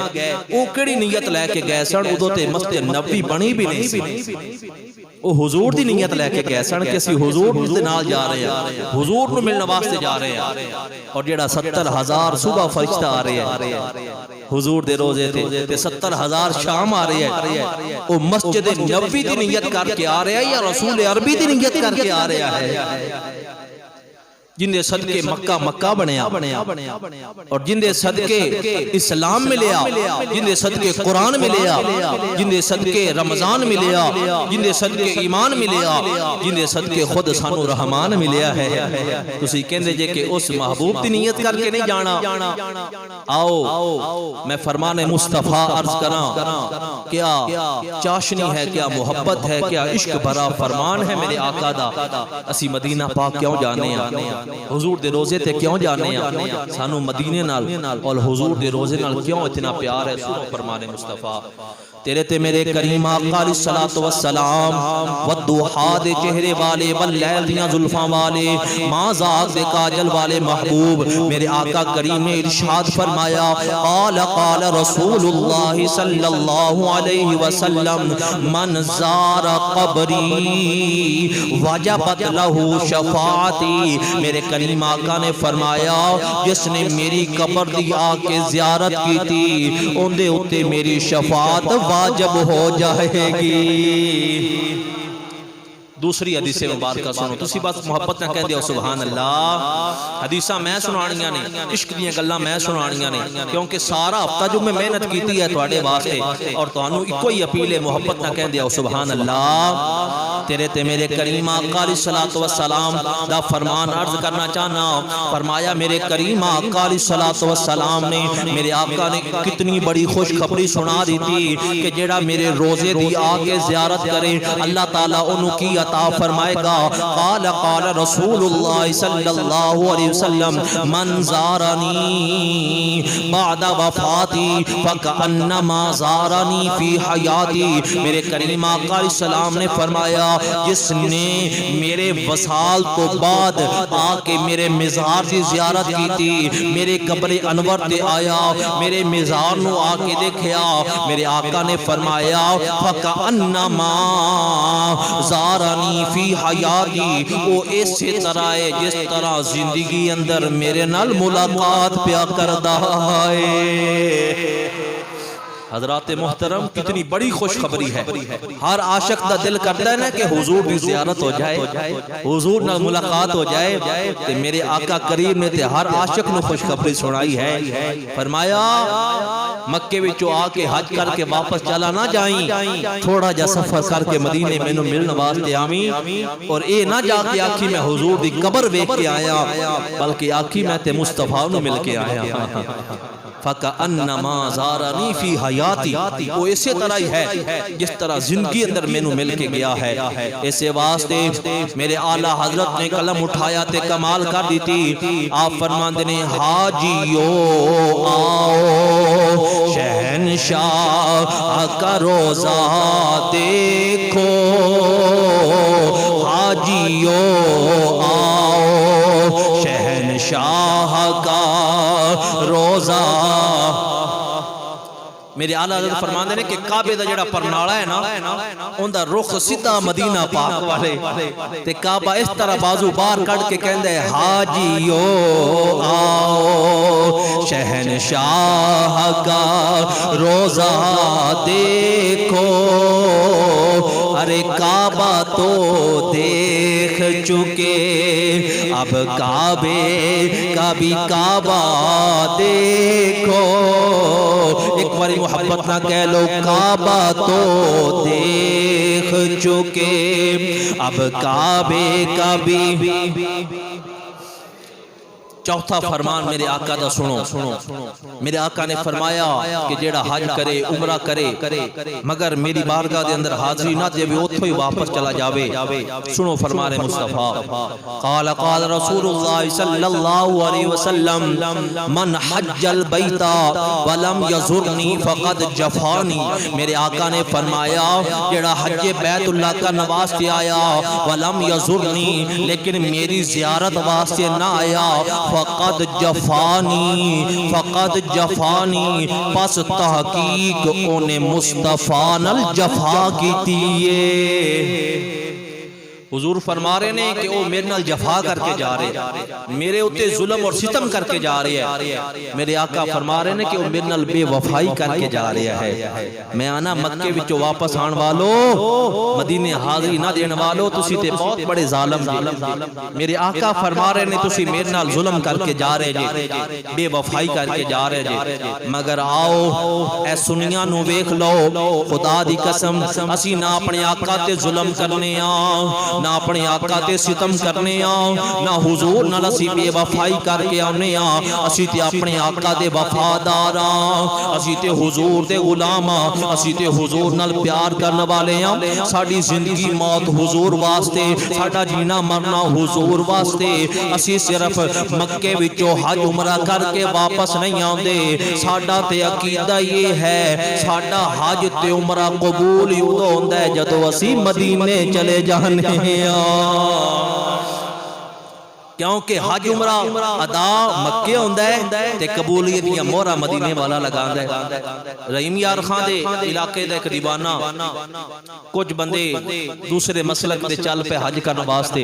وہ کیڑی نیت لے کے گئے سن؟ ادو تے مسجد نبوی بنی بھی نہیں سی، وہ حضور دی نیت لے کے گئے سن کہ اسی حضور دے نال جا رہے ہیں، حضور نو ملنے واسطے جا رہے ہیں۔ اور جڑا 70,000 صبح فرشتہ آ رہے ہیں حضور دے روزے تے 70,000 شام آ رہے ہیں، وہ مسجد نبوی دی نیت کر کے آ رہے ہیں یا رسول عربی دی نیت کر کے آ رہے ہیں؟ جن دے صدقے مکہ مکہ بنیا، اور جن دے صدقے اسلام ملیا، جن دے صدقے قرآن ملیا، جن دے صدقے رمضان ملیا، جن دے صدقے ایمان ملیا، جن دے صدقے خود سانو رحمان ملیا ہے، تسی کہندے جے کہ اس محبوب دی نیت کر کے نہیں جانا۔ آؤ میں فرمان مصطفیٰ عرض کراں، کیا چاشنی ہے، کیا محبت ہے، کیا عشق بھرا فرمان ہے میرے آقا دا، اسی مدینہ پاک کیوں جانے ہیں؟ حضور دے روزے تے کیوں جانے ہیں؟ سانو مدینے نال اور حضور دے روزے نال کیوں اتنا پیار ہے؟ سنو فرمان مصطفیٰ، تیرے تے میرے کریم آقا علیہ السلام والضحا دے چہرے والے واللیل دیاں زلفاں والے مازاق دے کاجل والے محبوب میرے آقا کریم نے ارشاد فرمایا، قال رسول اللہ صلی اللہ علیہ وسلم من زار قبری وجبت لہو شفاعتی۔ میرے کریم آقا نے فرمایا جس نے میری قبر دی آ کے زیارت کی تھی ان دے اتے میری شفاعت واجب ہو جائے گی۔ دوسری حدیث مبارکہ سنو، تسی بس محبت نہ کہہ دیو سبحان اللہ، حدیثاں میں سنانیاں نے، عشق دیاں گلاں میں سنانیاں نے، کیونکہ سارا ہفتہ جو میں محنت کیتی ہے تواڈے واسطے، اور تانوں اکو ہی اپیل ہے محبت نہ کہہ دیو سبحان اللہ۔ تیرے تے میرے کریم آقا علیہ السلام دا فرمان عرض کرنا چاہنا، فرمایا میرے کریم آقا علیہ السلام نے، میرے آقا نے کتنی بڑی خوشخبری سنا دی تھی کہ جیڑا میرے روزے دی آ کے زیارت کرے اللہ تعالیٰ انہوں کی عطا فرمائے گا۔ قال رسول اللہ صلی اللہ علیہ وسلم من زارنی بعد وفاتی فکأنما زارنی فی حیاتی۔ میرے کریم آقا علیہ السلام نے فرمایا جس نے میرے وصال تو بعد آ کے میرے مزار کی زیارت کی تھی، میرے قبر انور تے آیا، میرے مزار نو آ کے دیکھیا، میرے آقا نے فرمایا فکأنما زارنی فی حیاتی، وہ اسی طرح ہے جس طرح زندگی اندر میرے نال ملاقات پیا کردا ہے۔ حضرات محترم کتنی بڑی خوشخبری ہے. ہر عاشق دا دل کرتا ہے نا کہ حضور دی زیارت ہو جائے, حضور نال ملاقات ہو جائے. تے میرے آقا کریم نے تے ہر عاشق نو خوشخبری سنائی ہے. فرمایا مکے وچوں آ کے حج کر کے واپس چلا نہ جائیں, تھوڑا جا سفر کر کے مدینے مینوں ملن واسطے آویں, اور اے نہ جا کے آکھی میں حضور دی قبر ویکھ کے آیا, بلکہ آکھی میں تے مصطفیٰ نو مل کے آیا. فَكَأَنَّمَا زَارَنِي فِي حَيَاتِي, وہ اسی طرح ہی ہے جس طرح زندگی اندر میں نو مل کے گیا ہے. اسے واسطے میرے اعلیٰ حضرت نے قلم اٹھایا تے کمال کر دی تھی. آپ فرماندے نے حاجیو آؤ شہنشاہ کا روزہ دیکھو, حاجیو آؤ شہنشاہ کا روزہ. میرے اعلیٰ حضرت فرماندے نے کہ کعبے دا جڑا پرنالا ہے نا, ان دا رخ سیدھا مدینہ پاک والے, تے کعبہ اس طرح بازو باہر کڑ کے کہندے ہے حاجیو آؤ شہنشاہ کا روزہ دیکھو. ارے کعبہ تو دیکھ چکے, اب کعبے کا بھی کعبہ دیکھو. ایک باری محبت نہ کہہ لو, کعبہ تو دیکھ چکے, اب کعبے کا بھی. چوتھا فرمان میرے آقا دا سنو. میرے آقا نے فرمایا کہ جیڑا حج کرے عمرہ کرے مگر میری بارگاہ دے اندر حاضری نہ دے, اوتھوں ہی واپس چلا جاوے. سنو فرمان مصطفیٰ, قال رسول اللہ صلی اللہ علیہ وسلم من حج البیت ولم یزرنی فقد جفانی. میرے آقا نے فرمایا جیڑا حج بیت اللہ کا نواسطے آیا, ولم یزرنی لیکن میری زیارت واسطے نہ آیا, فقد جفانی پس تحقیق انہیں مصطفیٰ نال جفا کی تیئے. حضور فرما رہے ہیں کہ وہ میرے نال جفا کر کے جا رہے ہیں, میرے اتے ظلم اور ستم کر کے جا رہے ہیں. میرے آقا فرما رہے ہیں کہ وہ میرے نال بے وفائی کر کے جا رہے ہیں. میں آنا مکے وچوں واپس آن والو, مدینے حاضری نہ دین والو, تسی تے بہت بڑے ظالم جے. میرے آقا فرما رہے ہیں تسی میرے نال ظلم کر کے جا رہے جے, بے وفائی کر کے جا رہے جے. مگر آؤ اے سنیاں نو ویکھ لو, خدا دی قسم اسی نہ اپنے آقا تے ظلم کرنے آ, نہ اپنے آقا تے ستم کرنے آں, نہ حضور نال اسی بے وفائی کر کے آنے آں. اسی تے اپنے آقا دے وفادار آں, اسی تے حضور دے غلام آں, اسی تے حضور نال پیار کرنے والے آں. ساڑی زندگی موت حضور واسطے, ساڑا جینا مرنا حضور واسطے. اسی صرف مکے وچوں حج عمرہ کر کے واپس نہیں آن دے. ساڑا تے عقیدہ یہ ہے ساڑا حج تے عمرہ قبول ہی ادھو ہوندہ ہے جدو اسی مدینے چلے جانے. کیونکہ حج عمرہ ادا مکے ہوندہ ہے تے قبولیت یا مورا مدینے والا لگاندہ ہے. رحیم یار خان دے علاقے دے ایک دیوانہ کچھ بندے دوسرے مسلک دے چل پہ حج کرنے واسطے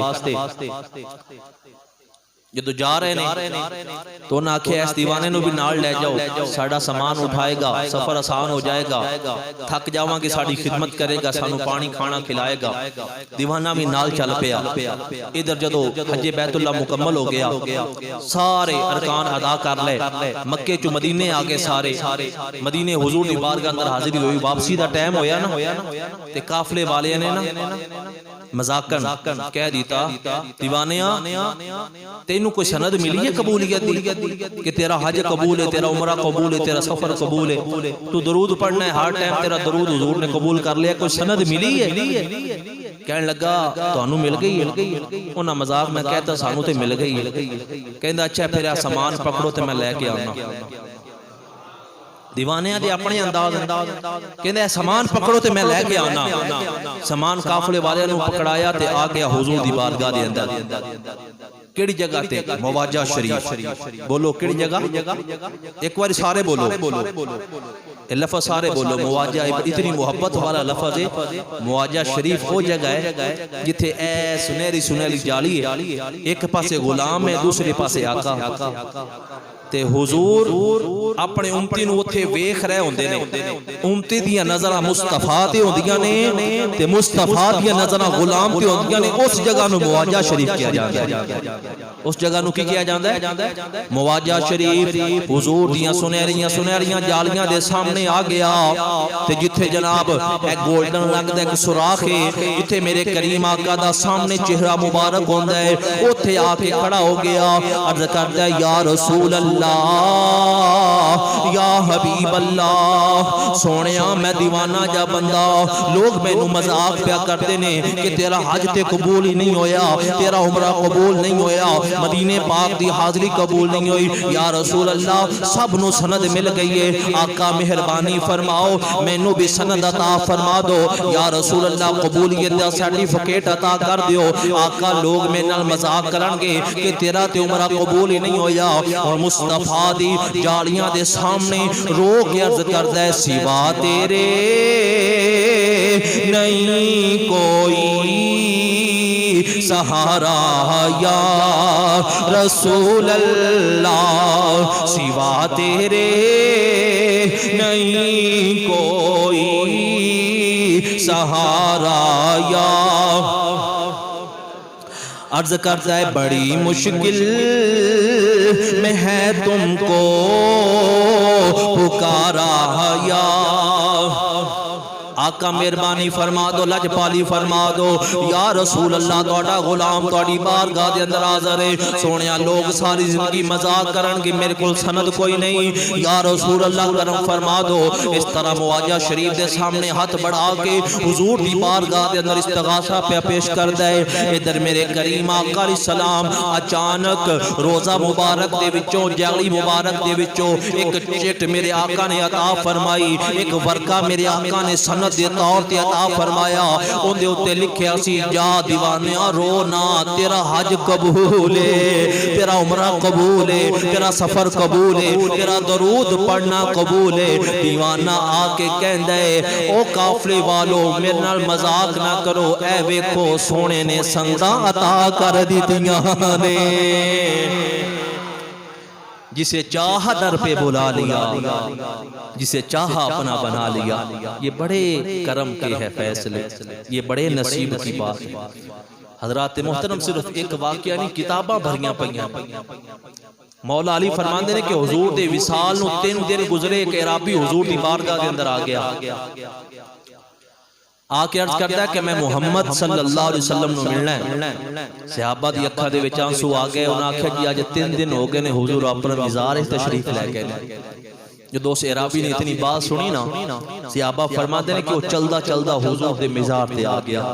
جدو جا رہے ہیں تو نہ آکھے اس دیوانے نو بھی نال لے جاؤ, ساڑا سامان اٹھائے گا, سفر آسان ہو جائے گا, تھک جاواں کہ ساڑی خدمت کرے گا, سانو پانی کھانا کھلائے گا. دیوانہ بھی نال چل پیا. ادھر جدو حج بیت اللہ مکمل ہو گیا, سارے ارکان ادا کر لے, مکے چو مدینے آگے سارے, مدینے حضور دی بارگاہ اندر حاضری ہوئی, واپسی دا ٹائم ہویا نا, تے قافلے والے نے نا مذاکن کہہ دیتا دیوانیاں تینوں کوئی سند ملی ہے قبولیت دی کہ تیرا حج قبول ہے, تیرا عمرہ قبول ہے, تیرا سفر قبول ہے, تو درود پڑھنا ہے ہر ٹائم, تیرا درود حضور نے قبول کر لیا, کوئی سند ملی ہے؟ کہنے لگا تو انہوں مل گئی ہے. انہاں مذاق میں کہتا سانوں تے مل گئی ہے. کہندہ اچھا پھر سامان پکڑو تے میں لے کے آنا. دیوانیاں دے اپنے انداز کہندے سامان پکڑو تے میں لے کے آنا. سامان قافلے والے نو پکڑایا تے آ گیا حضور دی بارگاہ دے اندر. کیڑی جگہ تے؟ مواجہ شریف. بولو کیڑی جگہ؟ ایک بار سارے بولو, لفظ سارے بولو. مواجہ اتنی محبت والا لفظ ہے. مواجہ شریف وہ جگہ ہے جتھے اے سنہری سنہری جالی ہے, ایک پاسے غلام ہے دوسرے پاسے آقا. تے حضور اپنے امتی نو اتھے ویکھ رہے ہوندے نے امتی دیاں نظراں مصطفیٰ تے ہوندیاں نے تے مصطفیٰ دیاں نظراں غلام تے ہوندیاں نے اس جگہ نو مواجہ شریف کیا جاندا ہے اس جگہ نو کی کیا جاندا ہے مواجہ شریف حضور دیاں سنہریاں جالیاں دے سامنے آ گیا تے جتھے جناب ایک گولڈن رنگ دا ایک سوراخ ہے جتھے میرے کریم آقا دا سامنے چہرہ مبارک ہوندا ہے اوتھے آ کے کھڑا ہو گیا عرض کردا ہے یا رسول اللہ یا حبیب اللہ سونیا میں دیوانہ جا بندہ لوگ میں نو مذاق پیا کرتے نے کہ تیرا حج تے قبول ہی نہیں ہویا تیرا عمرہ قبول نہیں ہویا مدینے پاک دی حاضری قبول نہیں ہوئی یا رسول اللہ سب نو سند مل گئی ہے آقا مہربانی فرماؤ میں نو بھی سند عطا فرما دو یا رسول اللہ قبولیت دا سرٹیفکیٹ عطا کر دیو آقا لوگ میں نال مذاق کرنگے کہ تیرا تے عمرہ قبول ہی نہیں ہویا اور مصطفیٰ دی جالیاں دے سامنے رو کے عرض کردہ ہے سوا تیرے نہیں کوئی سہارا یا رسول اللہ سوا تیرے نہیں کوئی سہارا یا عرض کرتا ہے بڑی مشکل میں ہے تم کو پکارا یا آقا مہربانی فرما دو لج پالی فرما دو یا رسول اللہ توڑا غلام توڑی بارگاہ دے اندر حاضر ہے سونیا لوگ ساری زندگی مذاق کرن کہ میرے کل سند کوئی نہیں یا رسول اللہ کرم فرما دو اس طرح مواجہ شریف دے سامنے ہاتھ بڑھا کے حضور دی بارگاہ دے اندر استغاثہ پہ پیش کر دے ادھر میرے کریم آقا علیہ السلام اچانک روزہ مبارک دے وچوں جالی مبارک دے وچوں ایک چٹ میرے آقا نے عطا فرمائی ایک ورقہ میرے آقا نے سند دے طور تے عطا فرمایا ان دے اتے لکھیا سی جا دیوانیاں رونا تیرا حج قبول ہے تیرا عمرہ قبول ہے تیرا سفر قبول ہے تیرا درود پڑھنا قبول ہے دیوانہ آ کے کہندہ ہے او قافلے والو میرے نال مذاق نہ کرو اے ویکھو سونے نے سنگاں عطا کر دیتیاں نے جسے چاہا در پہ بلا لیا جسے چاہا اپنا بنا لیا یہ بڑے کرم کے ہے فیصلے یہ بڑے نصیب کی بات حضرات محترم صرف ایک واقعہ نہیں کتاباں بھریاں پڑھیاں مولا علی فرماندے نے کہ حضور دے وصال نو 3 دن گزرے کہ عرابی حضور دی بارگاہ دے اندر آ گیا آکے عرض کرتا ہے کہ میں محمد صلی اللہ علیہ وسلم نو ملنا ہے صحابہ دی اکھا دے وچ آنسو آ گئے انہاں آکھیا جی آج 3 دن ہو گئے نے حضور اپنا مزار تشریف لے گئے جو دوست عرابی نے اتنی بات سنی نا صحابہ فرماتے ہیں کہ وہ چلدا چلدا حضور دے مزار تے آ گیا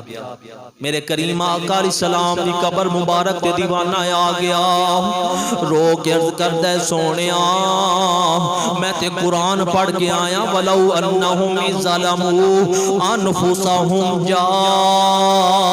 میرے کریم آقا علیہ السلام دی قبر مبارک تے دیوانہ آ گیا رو کے عرض کرتا ہے سونیا میں تے قرآن پڑھ کے آیا وَلَوْ أَنَّهُمْ ظَلَمُوا أَنفُسَهُمْ جَاءُوكَ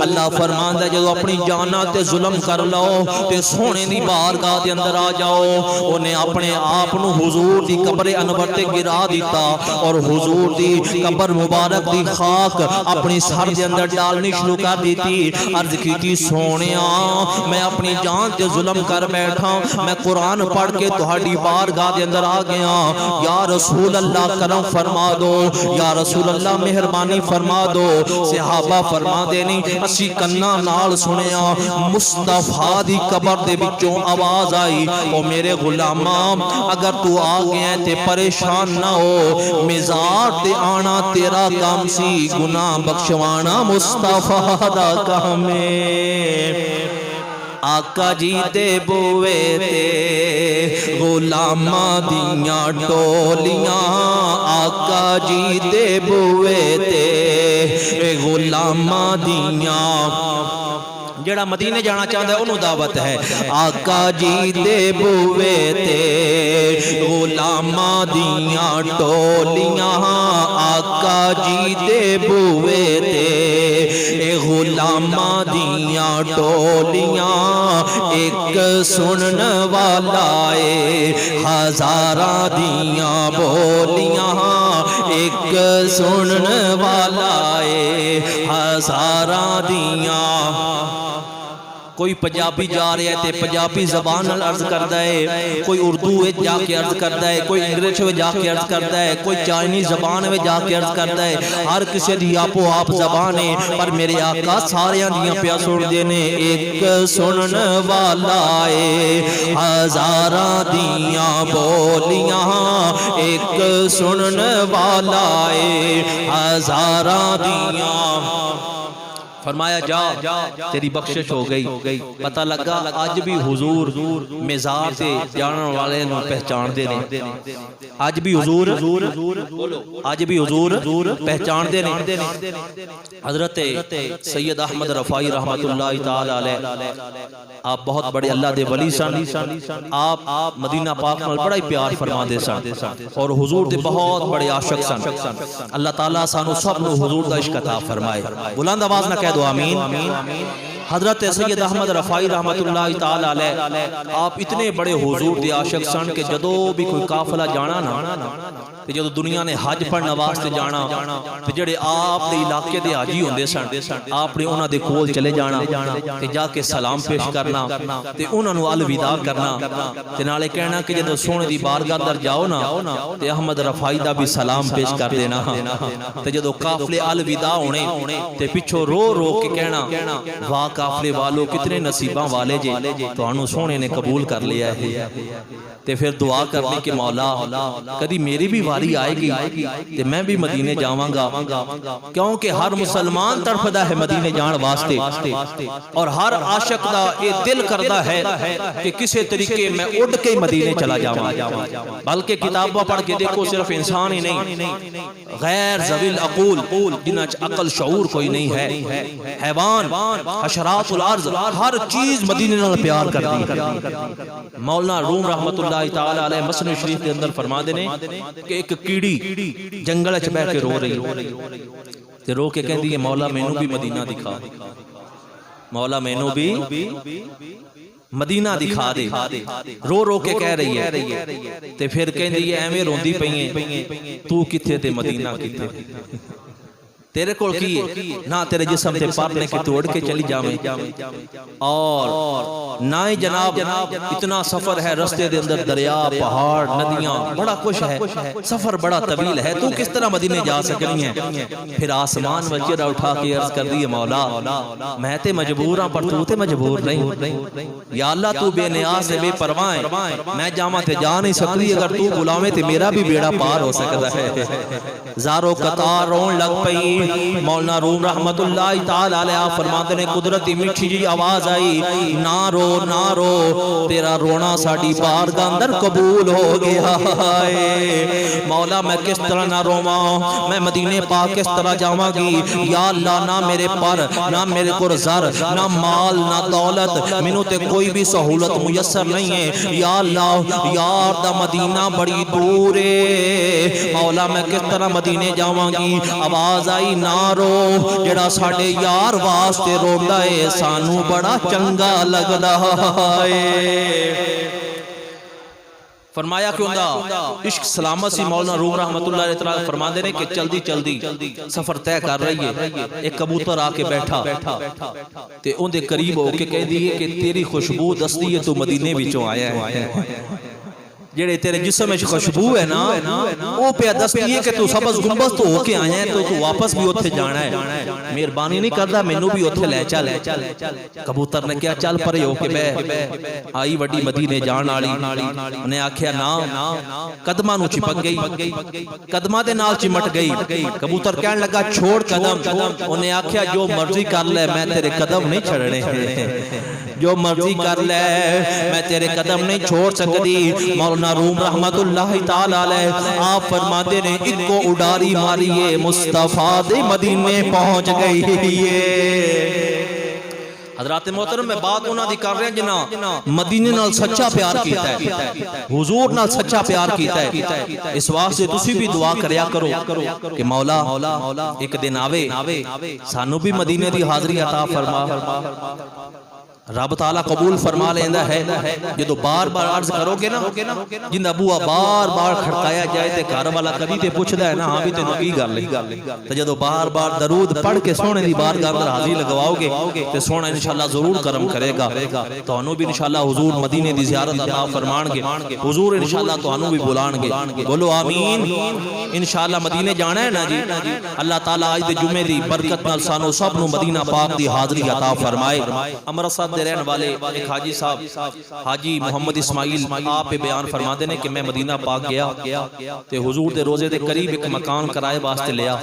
اللہ فرماندا ہے جب اپنی جاناں تے ظلم کر لو تے سونے دی بارگاہ دے اندر آ جاؤ انہیں اپنے آپ نو حضور دی قبر انور تے گرا دیتا اور حضور دی قبر مبارک دی خاک اپنی سر دے اندر ڈالنی شروع کر دیتی عرض کیتی سونیا میں اپنی جان تے ظلم کر بیٹھا میں قرآن پڑھ کے تہاڈی بارگاہ دے اندر آ گیا یا رسول اللہ کرم فرما دو یا رسول اللہ مہربانی فرما دو صحابہ فرما دینی اسی کناں نال سنیا مصطفیٰ دی قبر دے وچوں آواز آئی او میرے غلام اگر تو آ گیا تے پریشان نہ ہو مزار تے آنا تیرا کام سی گناہ بخشوانا مصطفیٰ دا کام ہے آقا جی دے بوئے تے غلاماں دیاں ٹولیاں آقا جی دے بوئے تے غلاماں دیاں جڑا مدینے جانا چاہتا ہے انہوں دعوت ہے آقا جی دے بوئے تے غلاماں دیاں ٹولیاں آقا جی دے بوئے تے غلاماں دیاں ٹولیاں ایک سنن والا اے ہزاراں دیاں بولیاں ایک سنن والا اے ہزاراں دیاں کوئی پنجابی جا رہا ہے تے پنجابی زبان نال عرض کردا ہے، کوئی اردو وچ جا کے عرض کردا ہے، کوئی انگلش وچ جا کے عرض کردا ہے، کوئی چائنی زبان وچ جا کے عرض کردا ہے، ہر کسی دی آپو آپ زبان ہے، پر میرے آقا ساریاں دیاں پیا سن دے نے، ایک سنن والا ہے ہزاراں دیاں بولیاں، ایک سنن والا ہے ہزاراں دیاں۔ فرمایا جا تیری بخشش ہو گئی، پتہ لگا آج بھی حضور مزار تے جانن والے نو پہچان دے نے، آج بھی حضور پہچان دے نے۔ حضرت سید احمد رفاعی رحمت اللہ تعالی علیہ، آپ بہت بڑے اللہ دے ولی سن، آپ مدینہ پاک نال بڑا ہی پیار فرما دے سن اور حضور دے بہت بڑے عاشق سن۔ اللہ تعالیٰ سانو سب نو حضور دا عشق عطا فرمائے، بلند آواز نہ کہہ دو آمین۔ حضرت سید احمد رفاعی رحمت اللہ تعالی علیہ، آپ اتنے بڑے حضور دے عاشق سن کہ جدو بھی کوئی قافلہ جانا نا، تے جدو دنیا نے حج پڑھن واسطے جانا، تے جڑے آپ دے علاقے دے حاجی ہوندے سن، آپ نے انہاں دے کول چلے جانا تے جا کے سلام پیش کرنا تے انہاں نو الوداع کرنا تے نالے کہنا کہ جدو سونے دی بارگاہ اندر جاؤ نا تے احمد رفاعی دا بھی سلام پیش کر دینا، تے جدو قافلے الوداع ہونے تے پچھو رو رو کے کہنا واہ قافلے والو کتنے نصیباں والے جے، تو انہوں سونے نے قبول کر لیا ہے، تے پھر دعا کرنے کہ مولا کدی میری بھی واری آئے گی تے میں بھی مدینے جاواں گا، کیونکہ ہر مسلمان تڑپدا ہے مدینے جان واسطے، اور ہر عاشق دا یہ دل کردا ہے کہ کسے طریقے میں اڑ کے مدینے چلا جاواں، بلکہ کتاباں پڑھ کے دیکھو صرف انسان ہی نہیں، غیر ذوی العقول جنہاں چ عقل شعور کوئی نہیں ہے، حیوان حشرات الارض ہر چیز مدینے نال پیار کرتی۔ مولانا روم رحمت اللہ تعالی علیہ مسند شریف کے اندر فرما دینے کہ ایک کیڑی جنگل وچ بیٹھ کے رو رہی تے رو کے کہندی ہے مولا مینوں بھی مدینہ دکھا، مولا مینوں بھی مدینہ دکھا دے، رو رو کے کہہ رہی ہے تے پھر کہندی ہے ایویں روندی پئی تو کتھے تے مدینہ کتھے، تیرے کول کی ہے نہ تیرے جسم تے پر نے کہ توڑ کے چلی جاویں، اور نہ ہی جناب اتنا سفر ہے، رستے دے اندر دریا پہاڑ ندیاں بڑا کچھ ہے، سفر بڑا طویل ہے، تو کس طرح مدینے جا سکنی ہے؟ پھر آسمان وچرا اٹھا کے عرض کر دی مولا میں تے مجبور ہاں پر تو تے مجبور نہیں، یا اللہ تو بے نیاز ہے بے پرواہ ہے، میں جاواں تے جا نہیں سکتی، اگر تو بلاویں تے میرا بھی بیڑا پار ہو سکتا ہے۔ زارو قطار رون لگ پئی، مولانا روم رحمت اللہ تعالی علیہ فرماتے نے قدرتی میٹھی جی آواز آئی، نہ رو تیرا رونا ساڈی بارگاہ اندر قبول ہو گیا ہے، مولا میں کس طرح نہ رواں، میں مدینے پاک کس طرح جاواں گی، یا اللہ نہ میرے پر نہ میرے کو زر نہ مال نہ دولت، مینوں تے کوئی بھی سہولت میسر نہیں ہے، یا اللہ یار دا مدینہ بڑی دور ہے، مولا میں کس طرح مدینے جاواں گی۔ آواز آئی نہ رو، جڑا ساڈے یار واسطے روندا ہے سانو بڑا چنگا لگدا ہے۔ فرمایا کیوں دا عشق سلامت سی مولانا روم رحمت اللہ علیہ تعالی فرما دے نے کہ جلدی سفر طے کر رہی ہے، ایک کبوتر آ کے بیٹھا تے اون دے قریب ہو کے کہہ دی ہے کہ تیری خوشبو دستی ہے تو مدینے وچوں آیا ہے، جڑے تیرے جسم میں خوشبو ہے نا وہ پہ دستی ہے کہ تو سبز گنبد تو ہو کے آیا ہے، تو واپس بھی اتھے جانا ہے، مہربانی نہیں کردا مینوں بھی اتھے لے چل۔ کبوتر نے کیا چل پرے ہو کے بہ آئی وڈی مدینے جان والی، انہیں آکھیا نا قدماں نو چپک گئی، قدماں دے نال چمٹ گئی، کبوتر کہن لگا چھوڑ قدم، انہیں آکھیا جو مرضی کر لے میں تیرے قدم نہیں چھڑنے، جو مرضی کر لے میں تیرے قدم نہیں چھوڑ سکتی۔ مولانا روم رحمت اللہ تعالی علیہ آپ فرماتے نے ان کو اڈاری ماریے مصطفیٰ دے مدینے پہنچ گئی ہے۔ حضرات محترم میں بات انہاں دی کر رہے ہیں جنہاں مدینے نال سچا پیار کیتا ہے، حضور نال سچا پیار کیتا ہے، اس واسطے تسی بھی دعا کریا کرو کہ مولا ایک دن آوے سانو بھی مدینے دی حاضری عطا فرما، رب تعالیٰ قبول فرما لیندہ ہے جدو بار بار عرض کرو گے نا جن ابوہ بار بار کھڑکایا جائے تے گھر والا کبھی تے پوچھدا ہے نا ہاں بھی تے نو کی گل لے تے جدو بار بار درود پڑھ کے سونے دی بارگاہ اندر حاضری لگواؤ گے تے سونا انشاءاللہ ضرور کرم کرے گا تانوں بھی انشاءاللہ حضور مدینے دی زیارت عطا فرمان گے حضور انشاءاللہ تانوں بھی بلان گے بولو آمین انشاءاللہ مدینے جانا ہے نا جی اللہ تعالیٰ آج دے جمعے دی برکت نال سانو سب نو مدینہ پاک دی حاضری عطا فرمائے امرتسر دے رہن والے ایک حاجی صاحب حاجی محمد اسماعیل آپ پہ بیان فرما دینے کہ میں مدینہ پاک گیا تے حضور دے روزے دے قریب ایک مکان کرائے واسطے لیا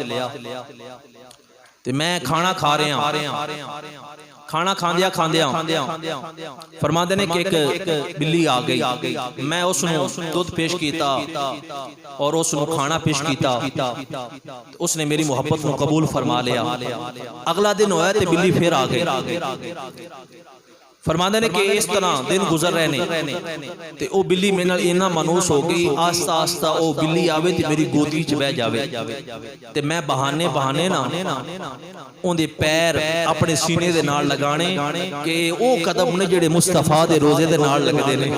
تے میں کھانا کھا رہے ہیں کھانا کھاندیا فرما دینے کہ ایک بلی آ گئی میں اس نے دودھ پیش کیتا اور اس نے کھانا پیش کیتا اس نے میری محبت کو قبول فرما لیا اگلا دن ہویا تے بلی پھر آ گئی فرما دینے کہ اس طرح دن گزر رہے نے تے او بلی میں نال اینا منوس ہو گئی آستہ آستہ او بلی آوے تے میری گودی چ بہ جاوے تے میں بہانے نا اون دے پیر اپنے سینے دے نال لگانے کہ او قدم نے جڑے مصطفیٰ دے روزے دے نال لگدے نے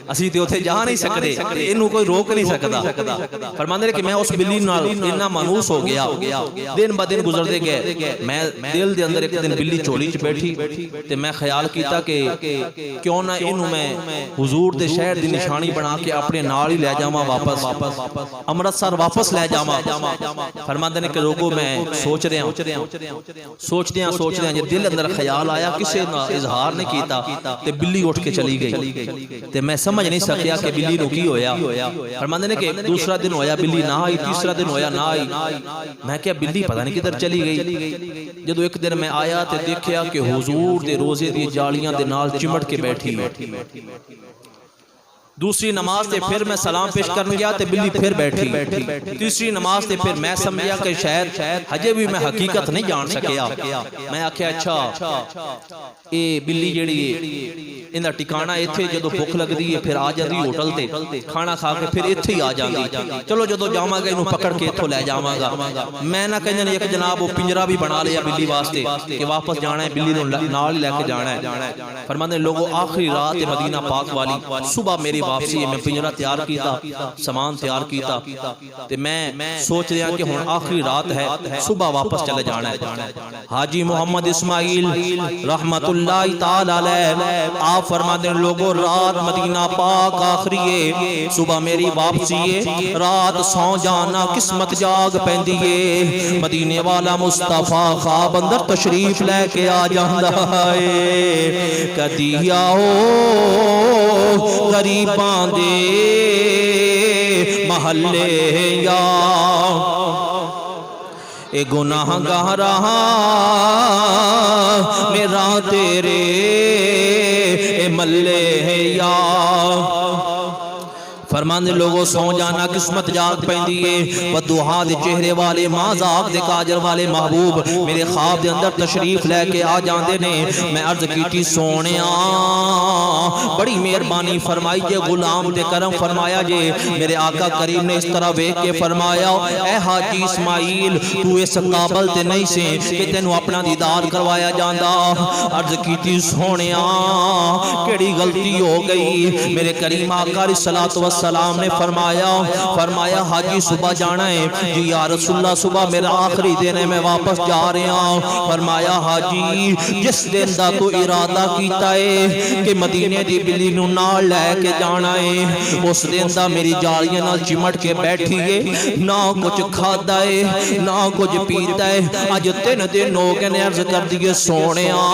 اسی تے اوتھے جا نہیں سکدے اینو کوئی روک نہیں سکدا فرماندے نے کہ میں اس بلی نال اتنا مانوس ہو گیا دن با دن گزردے گئے میں دل دے اندر ایک دن بلی چولی چ بیٹھی تے میں خیال کیتا کہ کیوں نہ اینو میں حضور دے شہر دی نشانی بنا کے اپنے نال ہی لے جاواں واپس امرتسر واپس لے جاواں فرماندے نے کہ لوگوں میں سوچ رہے ہیں جے دل اندر خیال آیا کسے نہ اظہار نہیں کیتا تے بلی اٹھ کے چلی گئی تے میں سمجھ نہیں سکیا کہ بلی نو کی ہویا فرماندے نے کہ دوسرا دن ہویا بلی نہ آئی تیسرا دن ہویا نہ آئی میں کہا بلی پتہ نہیں کدھر چلی گئی جدو ایک دن میں آیا تے دیکھیا کہ حضور دے روزے دی جالیاں دے نال چمٹ کے بیٹھی دوسری نماز تے پھر میں سلام پیش کرنے گیا تے بلی پھر بیٹھی تیسری نماز تے پھر میں سمجھیا کہ شاید ہجے بھی میں حقیقت نہیں جان سکیا میں آکھیا اچھا اے بلی جیڑی اندا ٹکانا ایتھے جدو بھوک لگدی ہے پھر آ جاندی ہوٹل تے کھانا کھا کے پھر ایتھے ہی آ جاندی چلو جدو جاواں گا اینو پکڑ کے ایتھوں لے جاواں گا میں نہ کہنے نے ایک جناب وہ پنجرا بھی بنا لیا بلی واسطے کہ واپس جانا ہے بلی نو نال لے کے جانا ہے فرماندے لوگوں آخری رات مدینہ پاک والی صبح میری واپسی ہے میں پنجرا تیار کیتا سامان تیار کیتا تے میں سوچ رہا کہ ہن آخری رات ہے صبح واپس چلے جانا ہے حاجی محمد اسماعیل رحمت اللہ تعالی علیہ آپ فرما دیں لوگوں رات مدینہ پاک آخری ہے صبح میری واپسی ہے رات سو جانا قسمت جاگ پیندی ہے مدینے والا مصطفیٰ خواب اندر تشریف لے کے آ جاندا ہے کدی آؤ غریباں دے محلے یا اے گناہ گاہ رہا میرا تیرے اے ملے یا فرماندے لوگوں سو جانا قسمت جاگ پیندی ہے ودوہا دے چہرے والے مازاق دے کاجر والے محبوب میرے خواب دے اندر تشریف لے کے آ جاندے نے میں عرض کیتی سونیا بڑی مہربانی فرمائی جے غلام دے کرم فرمایا جے میرے آقا کریم نے اس طرح ویکھ کے فرمایا اے حاجی اسماعیل تو اس قابل تے نہیں سے کہ تینوں اپنا دیدار کروایا جاندا عرض کیتی سونیا کیڑی غلطی ہو گئی میرے کریم آقا علیہ السلام نے فرمایا حاجی صبح جانا ہے جی یا رسول اللہ صبح میرا آخری دن ہے میں واپس جا رہا ہوں فرمایا حاجی جس دن دا تو ارادہ کیتا ہے کہ مدینے دی بلی نو نال لے کے جانا ہے اس دن دا میری جالیاں نال چمٹ کے بیٹھی ہے نہ کچھ کھادا ہے نہ کچھ پیتا ہے اج 3 دن ہو گئے نے عرض کر دیے سونیا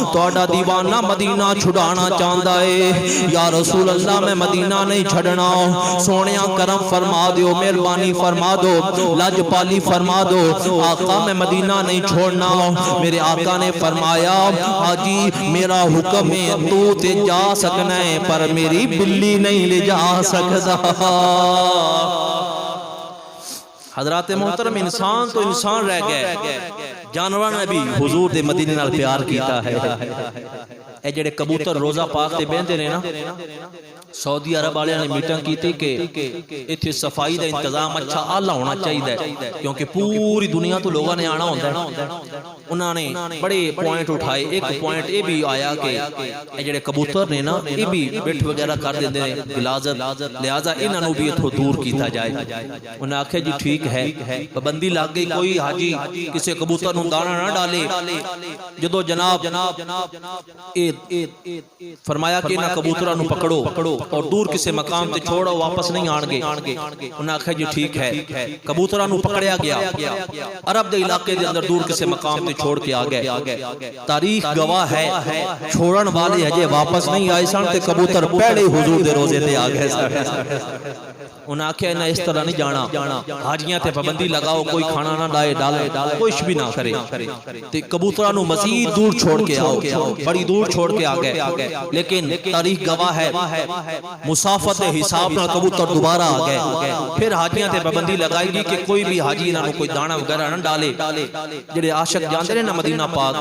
تہاڈا دیوانہ مدینہ چھڑانا چاہندا ہے یا رسول اللہ میں مدینہ نہیں چھڑنا سونیا کرم فرما دیو مہربانی فرما دو لاج پالی فرما دو آقا میں مدینہ نہیں چھوڑنا میرے آقا نے فرمایا حاجی میرا حکم ہے تو تے جا سکنا ہے پر میری بلی نہیں لے جا سکتا حضرات محترم انسان تو انسان رہ گئے جانوروں نے بھی حضور دے مدینے نال پیار کیتا ہے اے جڑے کبوتر روزہ پاک تے بیندے نے نا سعودی عرب والے نے میٹنگ کی تھی کہ اتنے صفائی دا انتظام اچھا آلہ ہونا چاہیے کیونکہ پوری دنیا تو لوگوں نے آنا ہوتا ہے. انہوں نے بڑے پوائنٹ اٹھائے. ایک پوائنٹ یہ بھی آیا کہ یہ جڑے کبوتر نے نا یہ بھی بٹ وغیرہ کر دیندے ہیں غلاظت, لہذا انہوں بھی اتھوں دور کیتا جائے. انہوں نے آکھیا جی ٹھیک ہے, پابندی لگ گئی کوئی حاجی کسی کبوتر نوں دانا نہ ڈالے. جدو جناب فرمایا کہ انہاں کبوتراں نوں پکڑو اور دور کسی مقام تے چھوڑو, واپس نہیں آن گے. انہوں نے آکھیا جی ٹھیک ہے, کبوتراں نوں پکڑیا گیا, عرب دے علاقے دے اندر دور کسی مقام تے چھوڑ کے آ گئے. تاریخ گواہ ہے چھوڑن والے ہجے واپس نہیں آئے سن تے کبوتر پہلے حضور دے روزے تے آ گئے سن. انہوں نے آکھیا انہاں اس طرح نہیں جانا, حاجیاں تے پابندی لگاؤ, کوئی کھانا نہ ڈالے, کچھ بھی نہ کرے. تے کبوتراں نوں مزید دور چھوڑ کے آؤ, بڑی دور چھوڑ کے آ گئے. لیکن تاریخ گواہ ہے مسافت حساب نال کبوتر دوبارہ آ گئے. پھر حاجیاں تے پابندی لگائی گئی کہ کوئی بھی حاجی انہاں نوں کوئی دانا وغیرہ نہ ڈالے. جڑے عاشق جاندے نے نا مدینہ پاک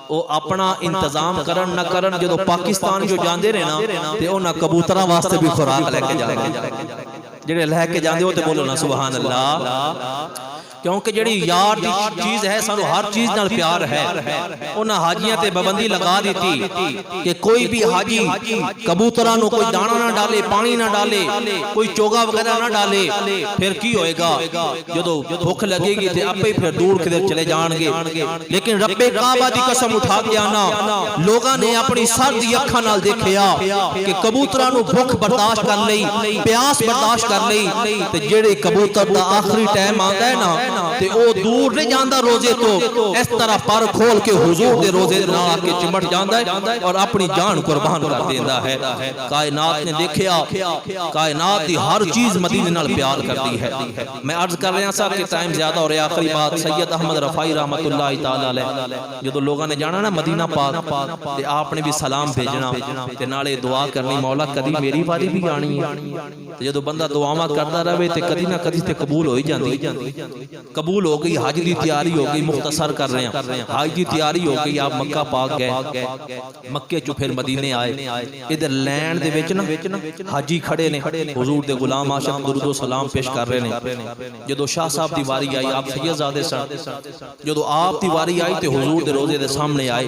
او اپنا انتظام کرن نہ کرن, جدو پاکستان جو جاندے نے نا تے انہاں کبوتراں واسطے بھی خوراک لے کے جاندے. جڑے لے کے جاندے ہو تے بولو نا سبحان اللہ. کیونکہ جڑی یار دی چیز ہے سانو ہر چیز نال پیار ہے. انہاں حاجیاں تے پابندی لگا دیتی کہ کوئی بھی حاجی کبوتراں نوں کوئی دانا نہ ڈالے, پانی نہ ڈالے, کوئی چوگا وغیرہ نہ ڈالے. پھر کی ہوئے گا جدو بھوک لگے گی تے آپے پھر دور کدھر چلے جان گے. لیکن رب کعبہ دی قسم اٹھا کے آنا, لوگاں نے اپنی سر دی اکھاں نال دیکھیا کہ کبوتراں نوں بھوک برداشت کر لئی, پیاس برداشت کر لئی. تے جڑے کبوتر دا آخری ٹائم آندا ہے نا تے او دور نہیں جاندا روزے تو, اس طرح پر کھول کے حضور دے روزے نال آ کے چمٹ جاندا ہے اور اپنی جان قربان کر دیندا ہے. کائنات نے دیکھیا, کائنات دی ہر چیز مدینے نال پیار کرتی ہے. میں عرض کر رہا سا کہ ٹائم زیادہ ہو رہا. آخری بات, سید احمد رفاعی رحمت اللہ تعالی علیہ جدو لوگاں نے جانا نا مدینہ پاک تے آپ نے بھی سلام بھیجنا تے نالے دعا کرنی, مولا کدی میری باری بھی آنی ہے. جدو بندہ دعاواں کردا رہے تے کدی نہ کدی تے قبول ہو ہی جاندی. قبول ہو گئی, حج دی تیاری ہو گئی. مختصر کر رہے ہیں, حج دی تیاری ہو گئی, آپ مکہ پاک گئے, مکے چو پھر مدینے آئے. ادھر لینڈ دے وچ نا حاجی کھڑے نے, حضور دے غلام عاشق درود و سلام پیش کر رہے نے. جدو شاہ صاحب دی واری آئی, آپ سیدزادے سن, جدو آپ دی واری آئی تے حضور دے روزے دے سامنے آئے,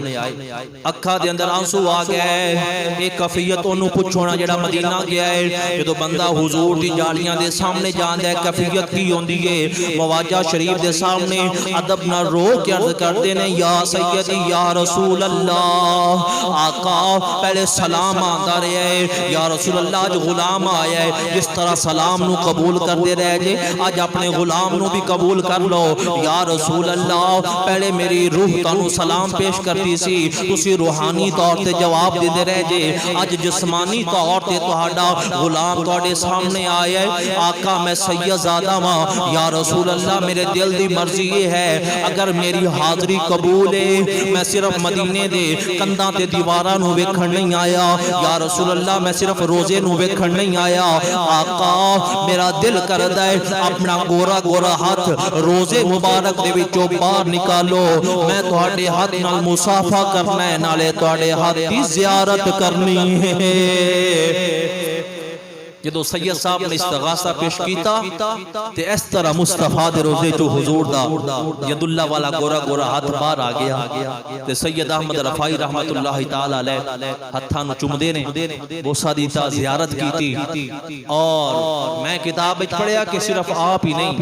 اکھاں دے اندر آنسو آ گئے. ایک کیفیت اونوں پوچھونا جڑا مدینہ گیا ہے, جدو بندہ حضور دی جالیاں دے سامنے جاندا ہے کیفیت کی ہوندی ہے. مواجہ شریف دے سامنے ادب نہ رو کے عرض کرتے نے, یا سیدی یا رسول اللہ. آقا پہلے سلام آندا رہے ہے, یا رسول اللہ جو غلام آیا ہے جس طرح سلام نو قبول کردے رہے جے, آج اپنے غلام نو بھی قبول کر لو. یا رسول اللہ پہلے میری روح تانوں سلام پیش کرتی سی, تسی روحانی طور تے جواب دے دے رہے جے, آج جسمانی طور تے تہاڈا غلام تہاڈے سامنے آیا ہے. آقا میں سیدزادہ ہاں, یا رسول اللہ میرے دل دی مرضی یہ ہے, اگر میری حاضری قبول ہے میں صرف مدینے دے کنداں تے دیواراں نو ویکھن نہیں آیا. یا رسول اللہ میں صرف روزے نو ویکھن نہیں آیا. آقا میرا دل کردا ہے اپنا گورا گورا ہاتھ روزے مبارک دے وچوں باہر نکالو, میں تہاڈے ہاتھ نال مصافحہ کرنا ہے, نالے تہاڈے ہاتھ دی زیارت کرنی ہے. جدو سید صاحب نے استغاثہ پیش کیتا تے اس طرح مصطفیٰ دے روزے چو حضور دا ید اللہ والا گورا گورا ہاتھ باہر آ گیا. تے سید احمد رفاعی رحمت اللہ تعالی علیہ ہتھاں نوں چومدے نے, بوسہ دیتا, زیارت کیتی. اور میں کتاب وچ پڑھیا کہ صرف آپ ہی نہیں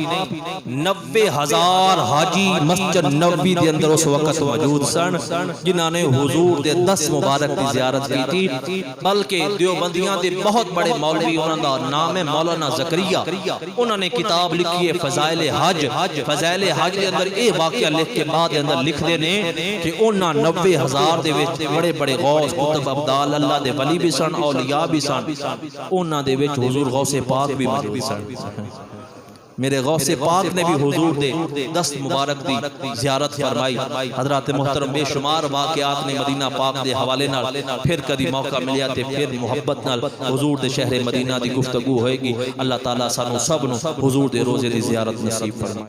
90,000 حاجی مسجد نبوی دے اندر اس وقت موجود سن جنہاں نے حضور دے 10 مبارک دی زیارت کیتی. بلکہ دیوبندیاں دے بہت بڑے مولوی, دا نام ہے مولانا زکریا, انہوں نے کتاب لکھی ہے فضائل حج. فضائل حج دے اندر اے واقعہ لکھ کے بعد اندر لکھ دے نے کہ انہاں 90,000 دے وچ بڑے بڑے غوث قطب ابدال اللہ دے ولی بھی سن, اولیاء بھی سن, انہاں دے وچ حضور غوث پاک بھی موجود سن. میرے غوث پاک نے بھی حضور دے 10 مبارک دی زیارت فرمائی. حضرات محترم بے شمار واقعات نے مدینہ پاک دے حوالے نال پھر کدی موقع ملیا تے پھر محبت نال حضور دے شہر مدینہ دی گفتگو ہوئے گی. اللہ تعالیٰ سانو سب نو حضور دے روزے دی زیارت نصیب فرمائے.